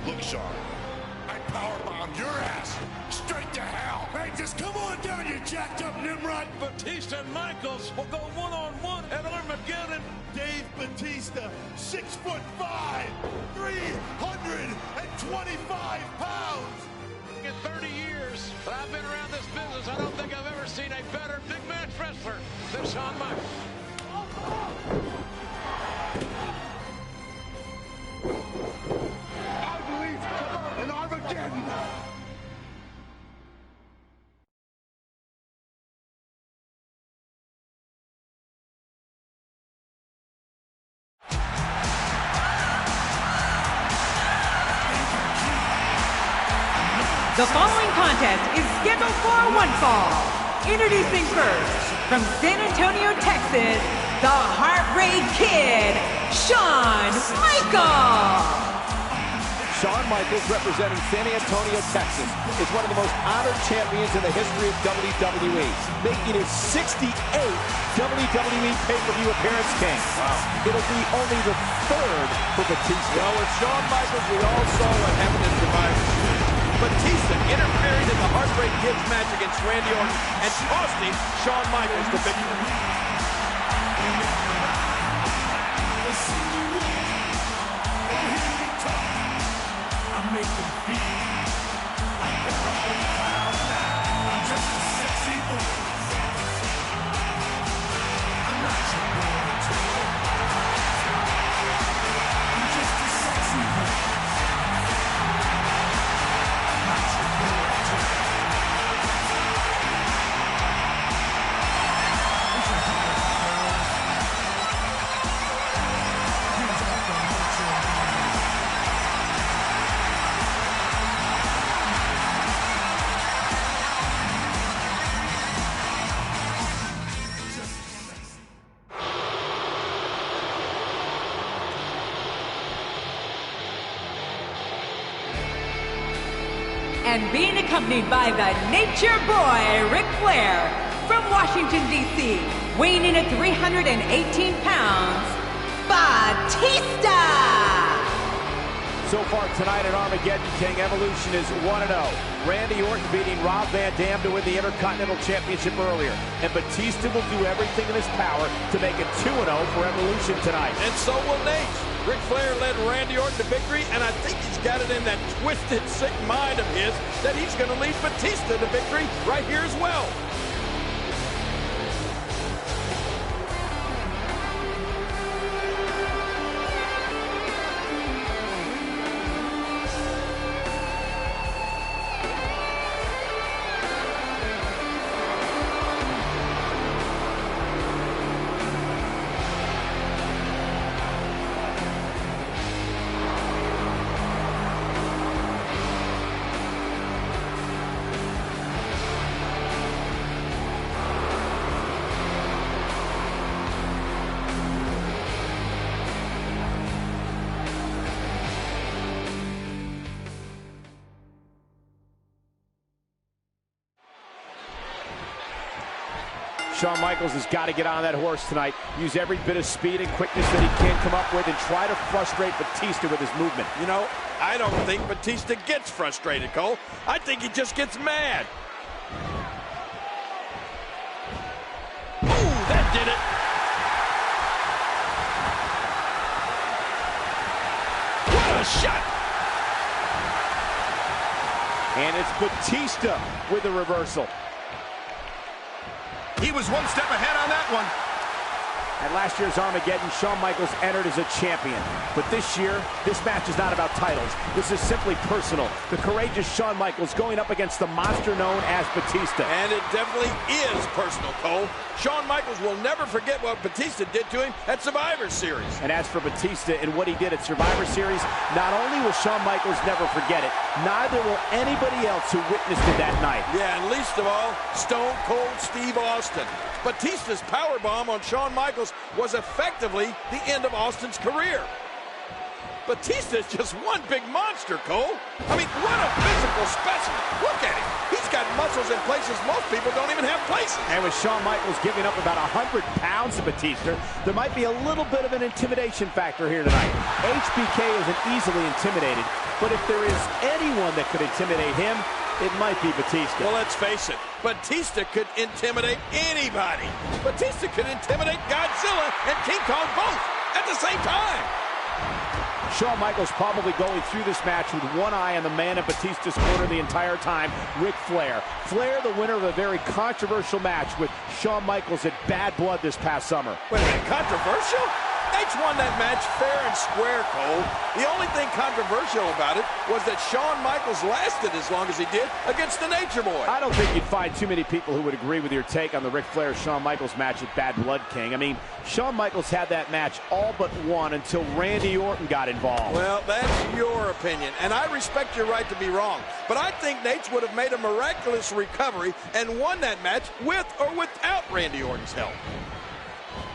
Speaker 3: Look, Shawn, I powerbombed your ass straight to hell.
Speaker 9: Hey, just come on down, you jacked up Nimrod.
Speaker 2: Batista and Michaels will go one-on-one at Armageddon.
Speaker 9: Dave Batista, 6'5", 325 pounds.
Speaker 2: In 30 years that I've been around this business, I don't think I've ever seen a better big match wrestler than Shawn Michaels.
Speaker 9: I believe in Armageddon.
Speaker 12: The following contest is scheduled for one fall. Introducing first, from San Antonio, Texas, the Heartbreak Kid, Shawn Michaels.
Speaker 5: Shawn Michaels, representing San Antonio, Texas, is one of the most honored champions in the history of WWE, making his 68th WWE pay-per-view appearance, King. Wow. It'll be only the third for Batista.
Speaker 6: Well, with Shawn Michaels, we all saw what happened in Survivor Series. Batista interfering in the Heartbreak Kid's match against Randy Orton and costing Shawn Michaels the victory.
Speaker 12: And being accompanied by the Nature Boy, Ric Flair, from Washington, D.C., weighing in at 318 pounds, Batista!
Speaker 5: So far tonight at Armageddon, King, Evolution is 1-0. Randy Orton beating Rob Van Dam to win the Intercontinental Championship earlier. And Batista will do everything in his power to make it 2-0 for Evolution tonight.
Speaker 6: And so will Nate. Ric Flair led Randy Orton to victory, and I think he's got it in that twisted, sick mind of his that he's going to lead Batista to victory right here as well.
Speaker 5: Shawn Michaels has got to get on that horse tonight, use every bit of speed and quickness that he can come up with, and try to frustrate Batista with his movement.
Speaker 6: You know, I don't think Batista gets frustrated, Cole. I think he just gets mad. Ooh, that did it. What a shot.
Speaker 5: And it's Batista with the reversal.
Speaker 7: He was one step ahead on that one.
Speaker 5: At last year's Armageddon, Shawn Michaels entered as a champion. But this year, this match is not about titles. This is simply personal. The courageous Shawn Michaels going up against the monster known as Batista.
Speaker 6: And it definitely is personal, Cole. Shawn Michaels will never forget what Batista did to him at Survivor Series.
Speaker 5: And as for Batista and what he did at Survivor Series, not only will Shawn Michaels never forget it, neither will anybody else who witnessed it that night.
Speaker 6: Yeah, and least of all, Stone Cold Steve Austin. Batista's powerbomb on Shawn Michaels was effectively the end of Austin's career. Batista is just one big monster, Cole. I mean, what a physical specimen. Look at him. He's got muscles in places most people don't even have places.
Speaker 5: And with Shawn Michaels giving up about 100 pounds to Batista, there might be a little bit of an intimidation factor here tonight. HBK isn't easily intimidated, but if there is anyone that could intimidate him, it might be Batista.
Speaker 6: Well, let's face it. Batista could intimidate anybody. Batista could intimidate Godzilla and King Kong both at the same time.
Speaker 5: Shawn Michaels probably going through this match with one eye on the man in Batista's corner the entire time, Ric Flair. Flair, the winner of a very controversial match with Shawn Michaels at Bad Blood this past summer.
Speaker 6: Wait a minute, controversial? H won that match fair and square, Cole. The only thing controversial about it was that Shawn Michaels lasted as long as he did against the Nature Boy.
Speaker 5: I don't think you'd find too many people who would agree with your take on the Ric Flair-Shawn Michaels match at Bad Blood, King. I mean, Shawn Michaels had that match all but won until Randy Orton got involved.
Speaker 6: Well, that's your opinion, and I respect your right to be wrong. But I think Nate would have made a miraculous recovery and won that match with or without Randy Orton's help.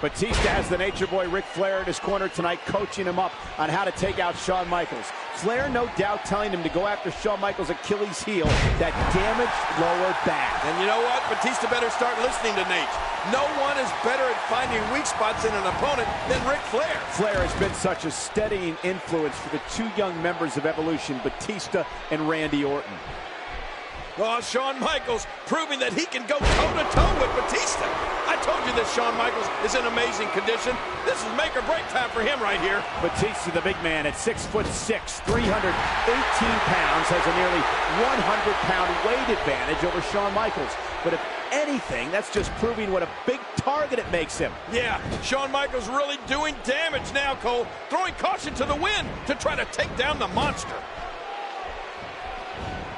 Speaker 5: Batista has the Nature Boy Ric Flair in his corner tonight, coaching him up on how to take out Shawn Michaels. Flair, no doubt, telling him to go after Shawn Michaels' Achilles heel, that damaged lower back.
Speaker 6: And you know what? Batista better start listening to Nate. No one is better at finding weak spots in an opponent than Ric Flair.
Speaker 5: Flair has been such a steadying influence for the two young members of Evolution, Batista and Randy Orton.
Speaker 6: Oh, Shawn Michaels proving that he can go toe-to-toe with Batista. I told you that Shawn Michaels is in amazing condition. This is make or break time for him right here.
Speaker 5: Batista, the big man, at 6'6", 318 pounds, has a nearly 100-pound weight advantage over Shawn Michaels. But if anything, that's just proving what a big target it makes him.
Speaker 6: Yeah, Shawn Michaels really doing damage now, Cole. Throwing caution to the wind to try to take down the monster.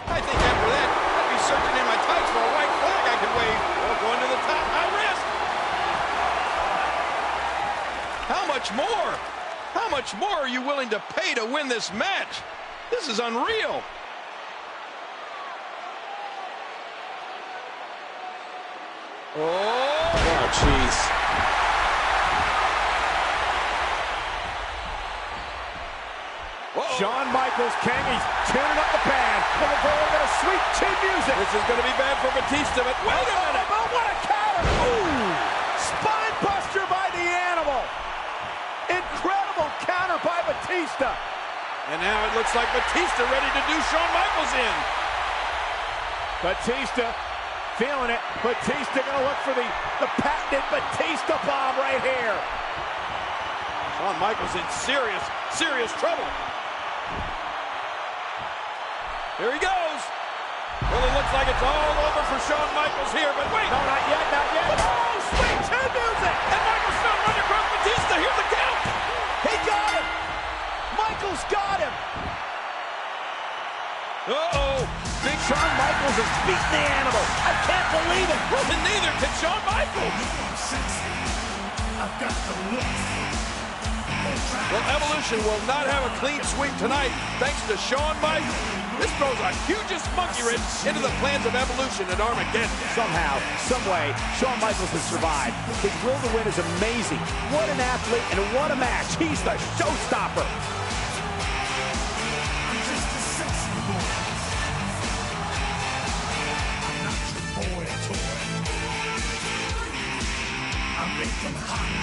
Speaker 6: I think after that, I'd be searching in my tights for a white flag I could wave, or going to the top of my wrist. How much more? How much more are you willing to pay to win this match? This is unreal. Oh, jeez.
Speaker 5: Shawn Michaels, King, he's tuning up the band. Looking for a little bit of sweet chin music.
Speaker 6: This is going to be bad for Batista, but wait a minute.
Speaker 5: Oh, what a counter. Ooh, spine buster by the animal. Incredible counter by Batista.
Speaker 6: And now it looks like Batista ready to do Shawn Michaels in.
Speaker 5: Batista feeling it. Batista going to look for the patented Batista bomb right here.
Speaker 6: Shawn Michaels in serious, serious trouble. Here he goes. Well, it looks like it's all over for Shawn Michaels here, but wait.
Speaker 5: No, not yet, not yet. Oh, sweet chin music.
Speaker 6: And Michaels still running across Batista. Here's the count.
Speaker 5: He got him. Michaels got him.
Speaker 6: Uh-oh.
Speaker 5: Big Shawn Michaels has beaten the animal. I can't believe it.
Speaker 6: And neither can Shawn Michaels.
Speaker 9: I've got the look.
Speaker 6: Well, Evolution will not have a clean sweep tonight, thanks to Shawn Michaels. This throws a hugest monkey wrench into the plans of Evolution at Armageddon.
Speaker 5: Somehow, someway, Shawn Michaels has survived. His will to win is amazing. What an athlete and what a match. He's the showstopper.
Speaker 9: I'm just a sexy boy. I'm not your boy toy. I make them hot.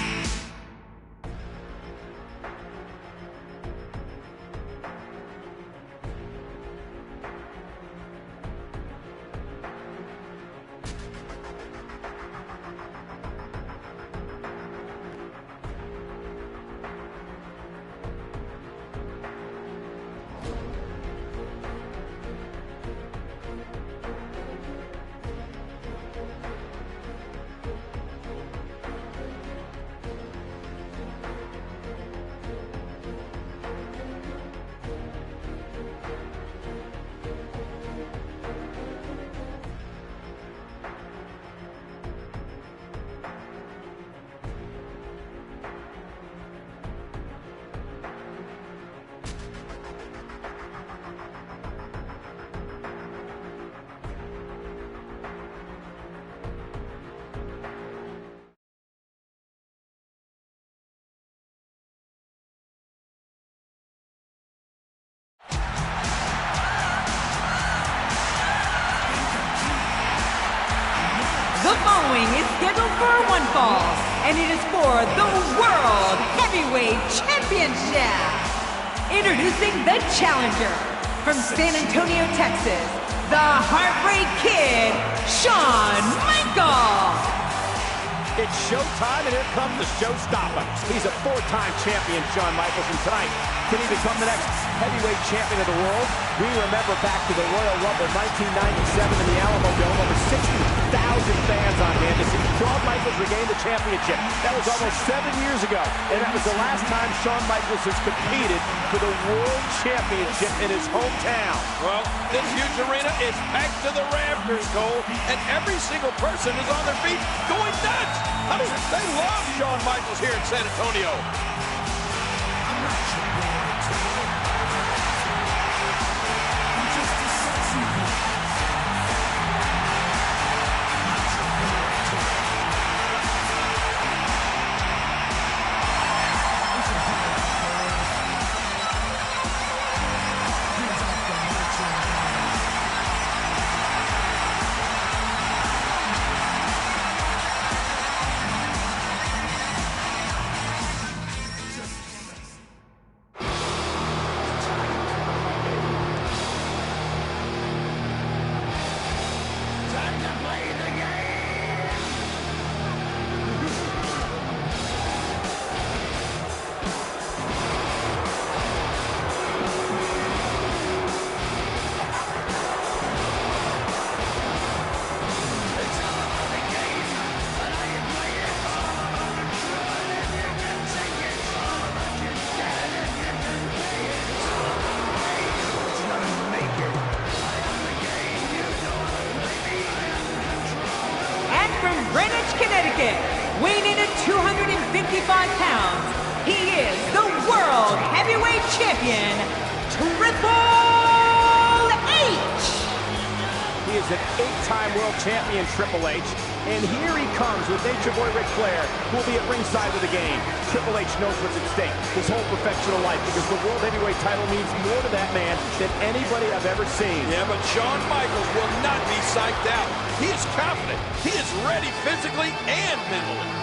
Speaker 12: The following is scheduled for one fall, and it is for the World Heavyweight Championship. Introducing the challenger from San Antonio, Texas, the Heartbreak Kid, Shawn Michaels.
Speaker 5: It's showtime, and here comes the showstopper. He's a four-time champion, Shawn Michaels, and tonight, can he become the next heavyweight champion of the world? We remember back to the Royal Rumble 1997 in the Alamo Dome, over 60,000 fans on hand to see Shawn Michaels regain the championship. That was almost 7 years ago, and that was the last time Shawn Michaels has competed for the World Championship in his hometown.
Speaker 6: Well, this huge arena is packed to the rafters, Cole, and every single person is on their feet going nuts. I mean, they love Shawn Michaels here in San Antonio.
Speaker 9: I'm not your boy toy. I'm just a sexy boy. I'm not your boy toy.
Speaker 12: pounds, he is the World Heavyweight Champion, Triple H!
Speaker 5: He is an 8-time world champion, Triple H. And here he comes with Nature Boy Ric Flair, who will be at ringside with the game. Triple H knows what's at stake, his whole professional life, because the World Heavyweight title means more to that man than anybody I've ever seen.
Speaker 6: Yeah, but Shawn Michaels will not be psyched out. He is confident. He is ready physically and mentally.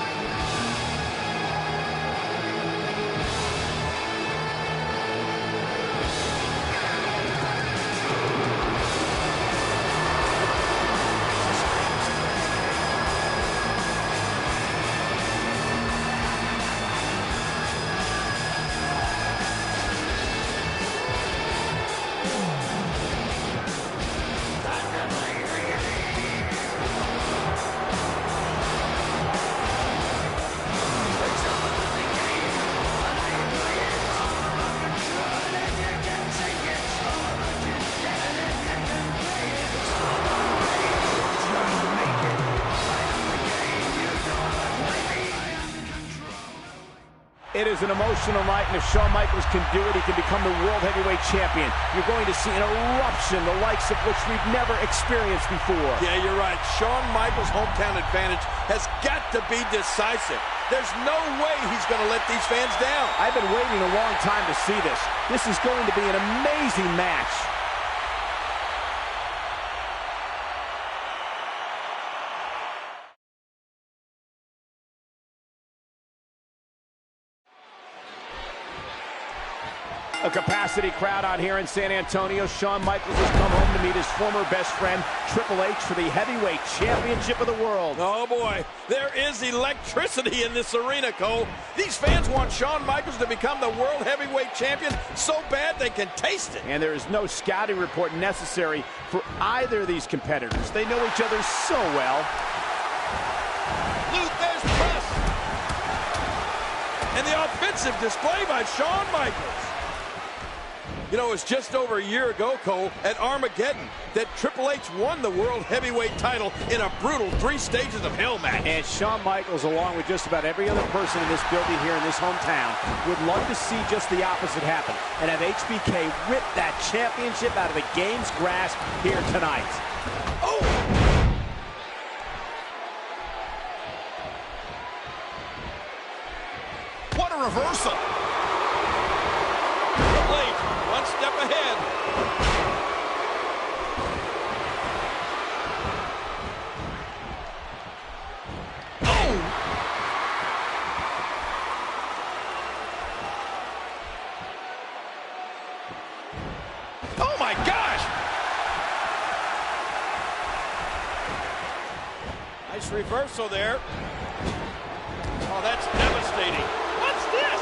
Speaker 5: It is an emotional night, and if Shawn Michaels can do it, he can become the World Heavyweight Champion. You're going to see an eruption, the likes of which we've never experienced before.
Speaker 6: Yeah, you're right. Shawn Michaels' hometown advantage has got to be decisive. There's no way he's going to let these fans down.
Speaker 5: I've been waiting a long time to see this. This is going to be an amazing match. A capacity crowd out here in San Antonio. Shawn Michaels has come home to meet his former best friend, Triple H, for the Heavyweight Championship of the world.
Speaker 6: Oh, boy. There is electricity in this arena, Cole. These fans want Shawn Michaels to become the World Heavyweight Champion so bad they can taste it.
Speaker 5: And there is no scouting report necessary for either of these competitors. They know each other so well.
Speaker 6: Luther's press. And the offensive display by Shawn Michaels. You know, it was just over a year ago, Cole, at Armageddon, that Triple H won the World Heavyweight title in a brutal 3 stages of hell match.
Speaker 5: And Shawn Michaels, along with just about every other person in this building here in this hometown, would love to see just the opposite happen and have HBK rip that championship out of the game's grasp here tonight.
Speaker 6: Oh!
Speaker 7: What a reversal!
Speaker 6: One step ahead. Oh! Oh my gosh! Nice reversal there. Oh, that's devastating. What's this?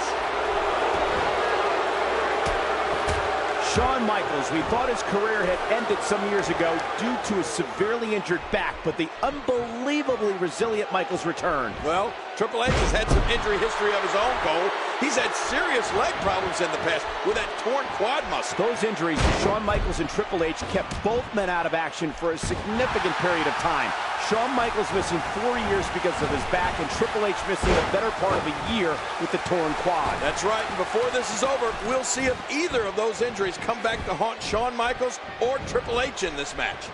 Speaker 5: Shawn Michaels, we thought his career had ended some years ago due to a severely injured back, but the unbelievably resilient Michaels returned.
Speaker 6: Well, Triple H has had some injury history of his own, Cole. He's had serious leg problems in the past with that torn quad muscle.
Speaker 5: Those injuries to Shawn Michaels and Triple H kept both men out of action for a significant period of time. Shawn Michaels missing 4 years because of his back, and Triple H missing the better part of a year with the torn quad.
Speaker 6: That's right, and before this is over, we'll see if either of those injuries come back to haunt Shawn Michaels or Triple H in this match.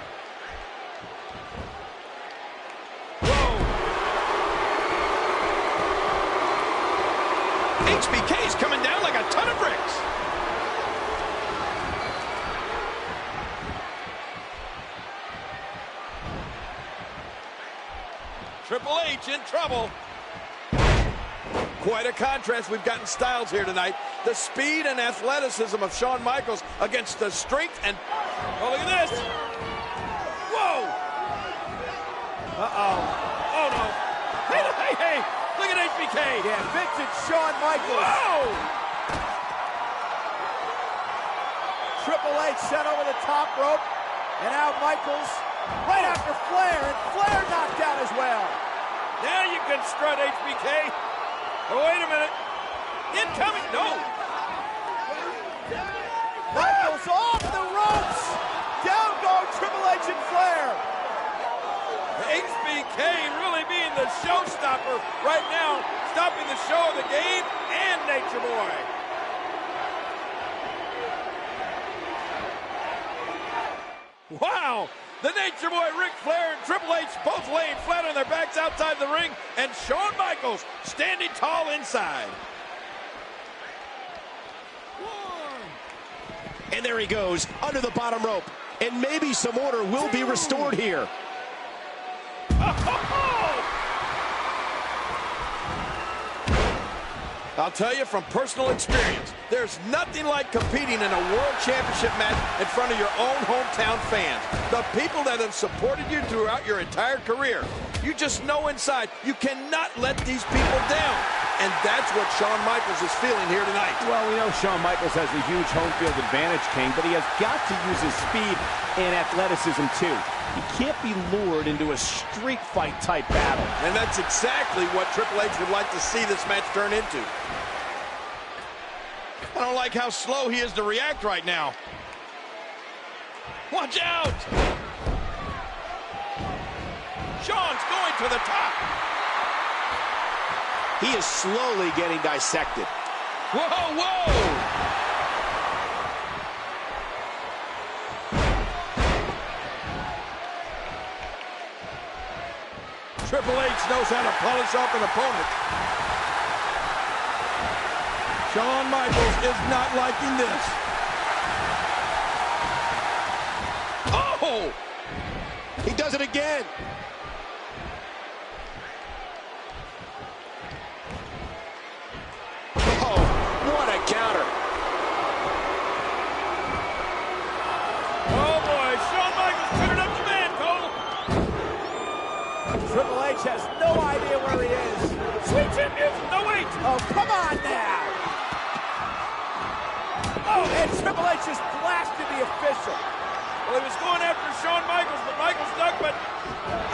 Speaker 6: Whoa! HBK's coming down like a ton of bricks. Triple H in trouble. Quite a contrast we've got in styles here tonight. The speed and athleticism of Shawn Michaels against the strength and... Oh, look at this. Whoa.
Speaker 5: Uh-oh.
Speaker 6: Oh, no. Hey, hey, hey. Look at HBK.
Speaker 5: Yeah, vintage Shawn Michaels.
Speaker 6: Whoa.
Speaker 5: Triple H set over the top rope. And now Michaels right after Flair. And Flair knocked out as well.
Speaker 6: Now you can strut, HBK. Oh, wait a minute. Incoming. No.
Speaker 5: Michaels off the ropes. Down go Triple H and Flair.
Speaker 6: HBK really being the showstopper right now, stopping the show of the game and Nature Boy. Wow! The Nature Boy, Ric Flair, and Triple H both laying flat on their backs outside the ring, and Shawn Michaels standing tall inside.
Speaker 7: And there he goes, under the bottom rope. And maybe some order will be restored here.
Speaker 6: I'll tell you from personal experience, there's nothing like competing in a world championship match in front of your own hometown fans. The people that have supported you throughout your entire career. You just know inside you cannot let these people down. And that's what Shawn Michaels is feeling here tonight.
Speaker 5: Well, we know Shawn Michaels has a huge home field advantage, King, but he has got to use his speed and athleticism too. He can't be lured into a street fight type battle.
Speaker 6: And that's exactly what Triple H would like to see this match turn into. I don't like how slow he is to react right now. Watch out! Shawn's going to the top.
Speaker 7: He is slowly getting dissected.
Speaker 6: Whoa, whoa! Triple H knows how to polish off an opponent. Shawn Michaels is not liking this. Oh!
Speaker 7: He does it again. Oh, what a counter.
Speaker 6: Oh boy, Shawn Michaels turning up the man, Cole.
Speaker 5: Triple H has no idea where he is.
Speaker 6: Sweet chin music, no wait.
Speaker 5: Oh, come on now. Oh, and Triple H just blasted the official.
Speaker 6: Well, he was going after Shawn Michaels, but Michaels stuck, but...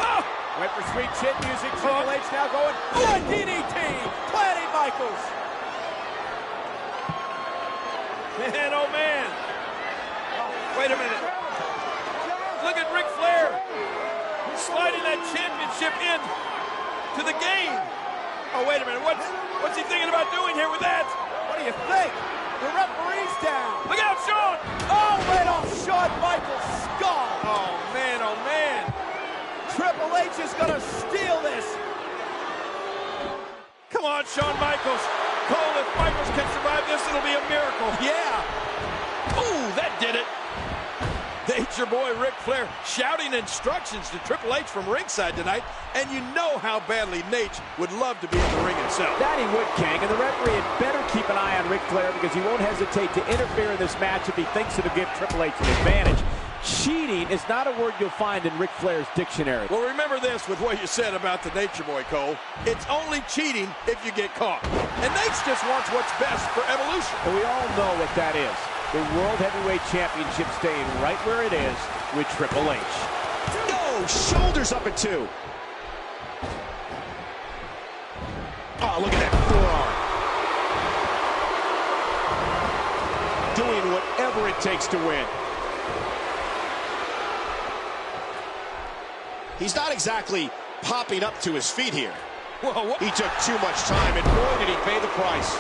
Speaker 6: Oh!
Speaker 5: Went for sweet chin music. Triple H now going, oh, a DDT! Planting Michaels.
Speaker 6: Man, oh man. Wait a minute. Look at Ric Flair. He's sliding that championship in to the game. Oh, wait a minute. What's he thinking about doing here with that?
Speaker 5: What do you think? The referee's down.
Speaker 6: Look out, Shawn!
Speaker 5: Oh, right off Shawn Michaels' skull.
Speaker 6: Oh, man, oh, man.
Speaker 5: Triple H is going to steal this.
Speaker 6: Come on, Shawn Michaels. Cole, if Michaels can survive this, it'll be a miracle.
Speaker 5: Yeah.
Speaker 6: Ooh, that did it. Nature Boy Ric Flair shouting instructions to Triple H from ringside tonight, and you know how badly Nate would love to be in the ring himself.
Speaker 5: That he would, King, and the referee had better keep an eye on Ric Flair because he won't hesitate to interfere in this match if he thinks it'll give Triple H an advantage. Cheating is not a word you'll find in Ric Flair's dictionary.
Speaker 6: Well, remember this with what you said about the Nature Boy, Cole. It's only cheating if you get caught. And Nate just wants what's best for Evolution.
Speaker 5: And we all know what that is. The World Heavyweight Championship staying right where it is with Triple H.
Speaker 7: No, shoulders up at 2. Oh, look at that forearm. Doing whatever it takes to win. He's not exactly popping up to his feet here.
Speaker 6: Whoa,
Speaker 7: he took too much time, and boy, did he pay the price.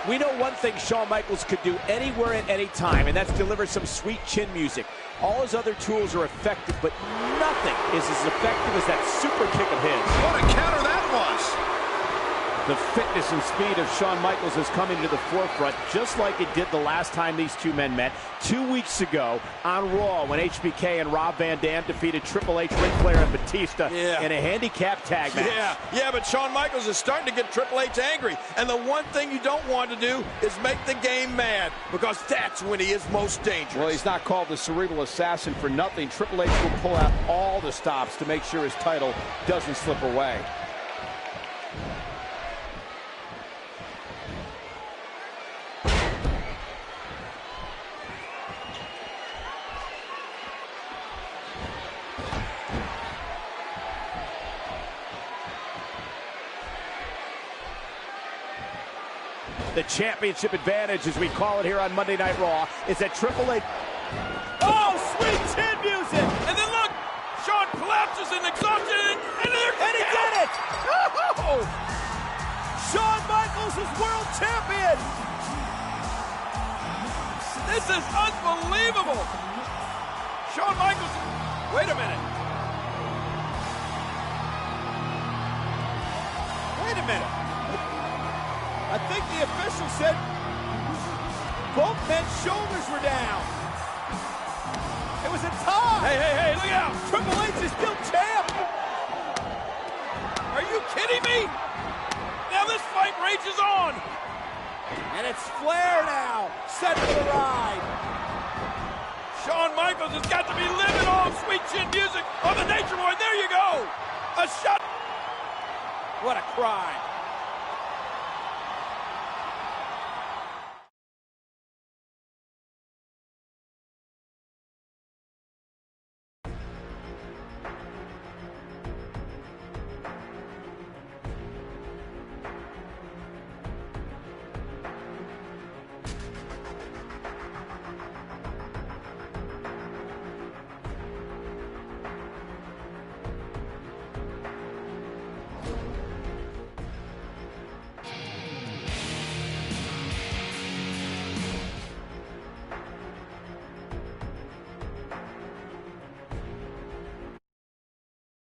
Speaker 5: We know one thing Shawn Michaels could do anywhere at any time, and that's deliver some sweet chin music. All his other tools are effective, but nothing is as effective as that super kick of his.
Speaker 6: What a counter that was!
Speaker 5: The fitness and speed of Shawn Michaels is coming to the forefront, just like it did the last time these two men met 2 weeks ago on Raw when HBK and Rob Van Dam defeated Triple H, Ric Flair, and Batista in a handicap tag match.
Speaker 6: Yeah, but Shawn Michaels is starting to get Triple H angry. And the one thing you don't want to do is make the game mad, because that's when he is most dangerous.
Speaker 8: Well, he's not called the Cerebral Assassin for nothing. Triple H will pull out all the stops to make sure his title doesn't slip away.
Speaker 5: The championship advantage, as we call it here on Monday Night Raw, is that Triple H... Oh, sweet Michaels is world champion!
Speaker 6: This is unbelievable! Shawn Michaels, wait a minute.
Speaker 5: Wait a minute. I think the official said both men's shoulders were down. It was a tie.
Speaker 6: Hey, look out.
Speaker 5: Triple H is still champ.
Speaker 6: Are you kidding me? Now this fight rages on.
Speaker 5: And it's Flair now, set for the ride.
Speaker 6: Shawn Michaels has got to be living on sweet chin music on the Nature Boy. There you go. A shot.
Speaker 5: What a crime.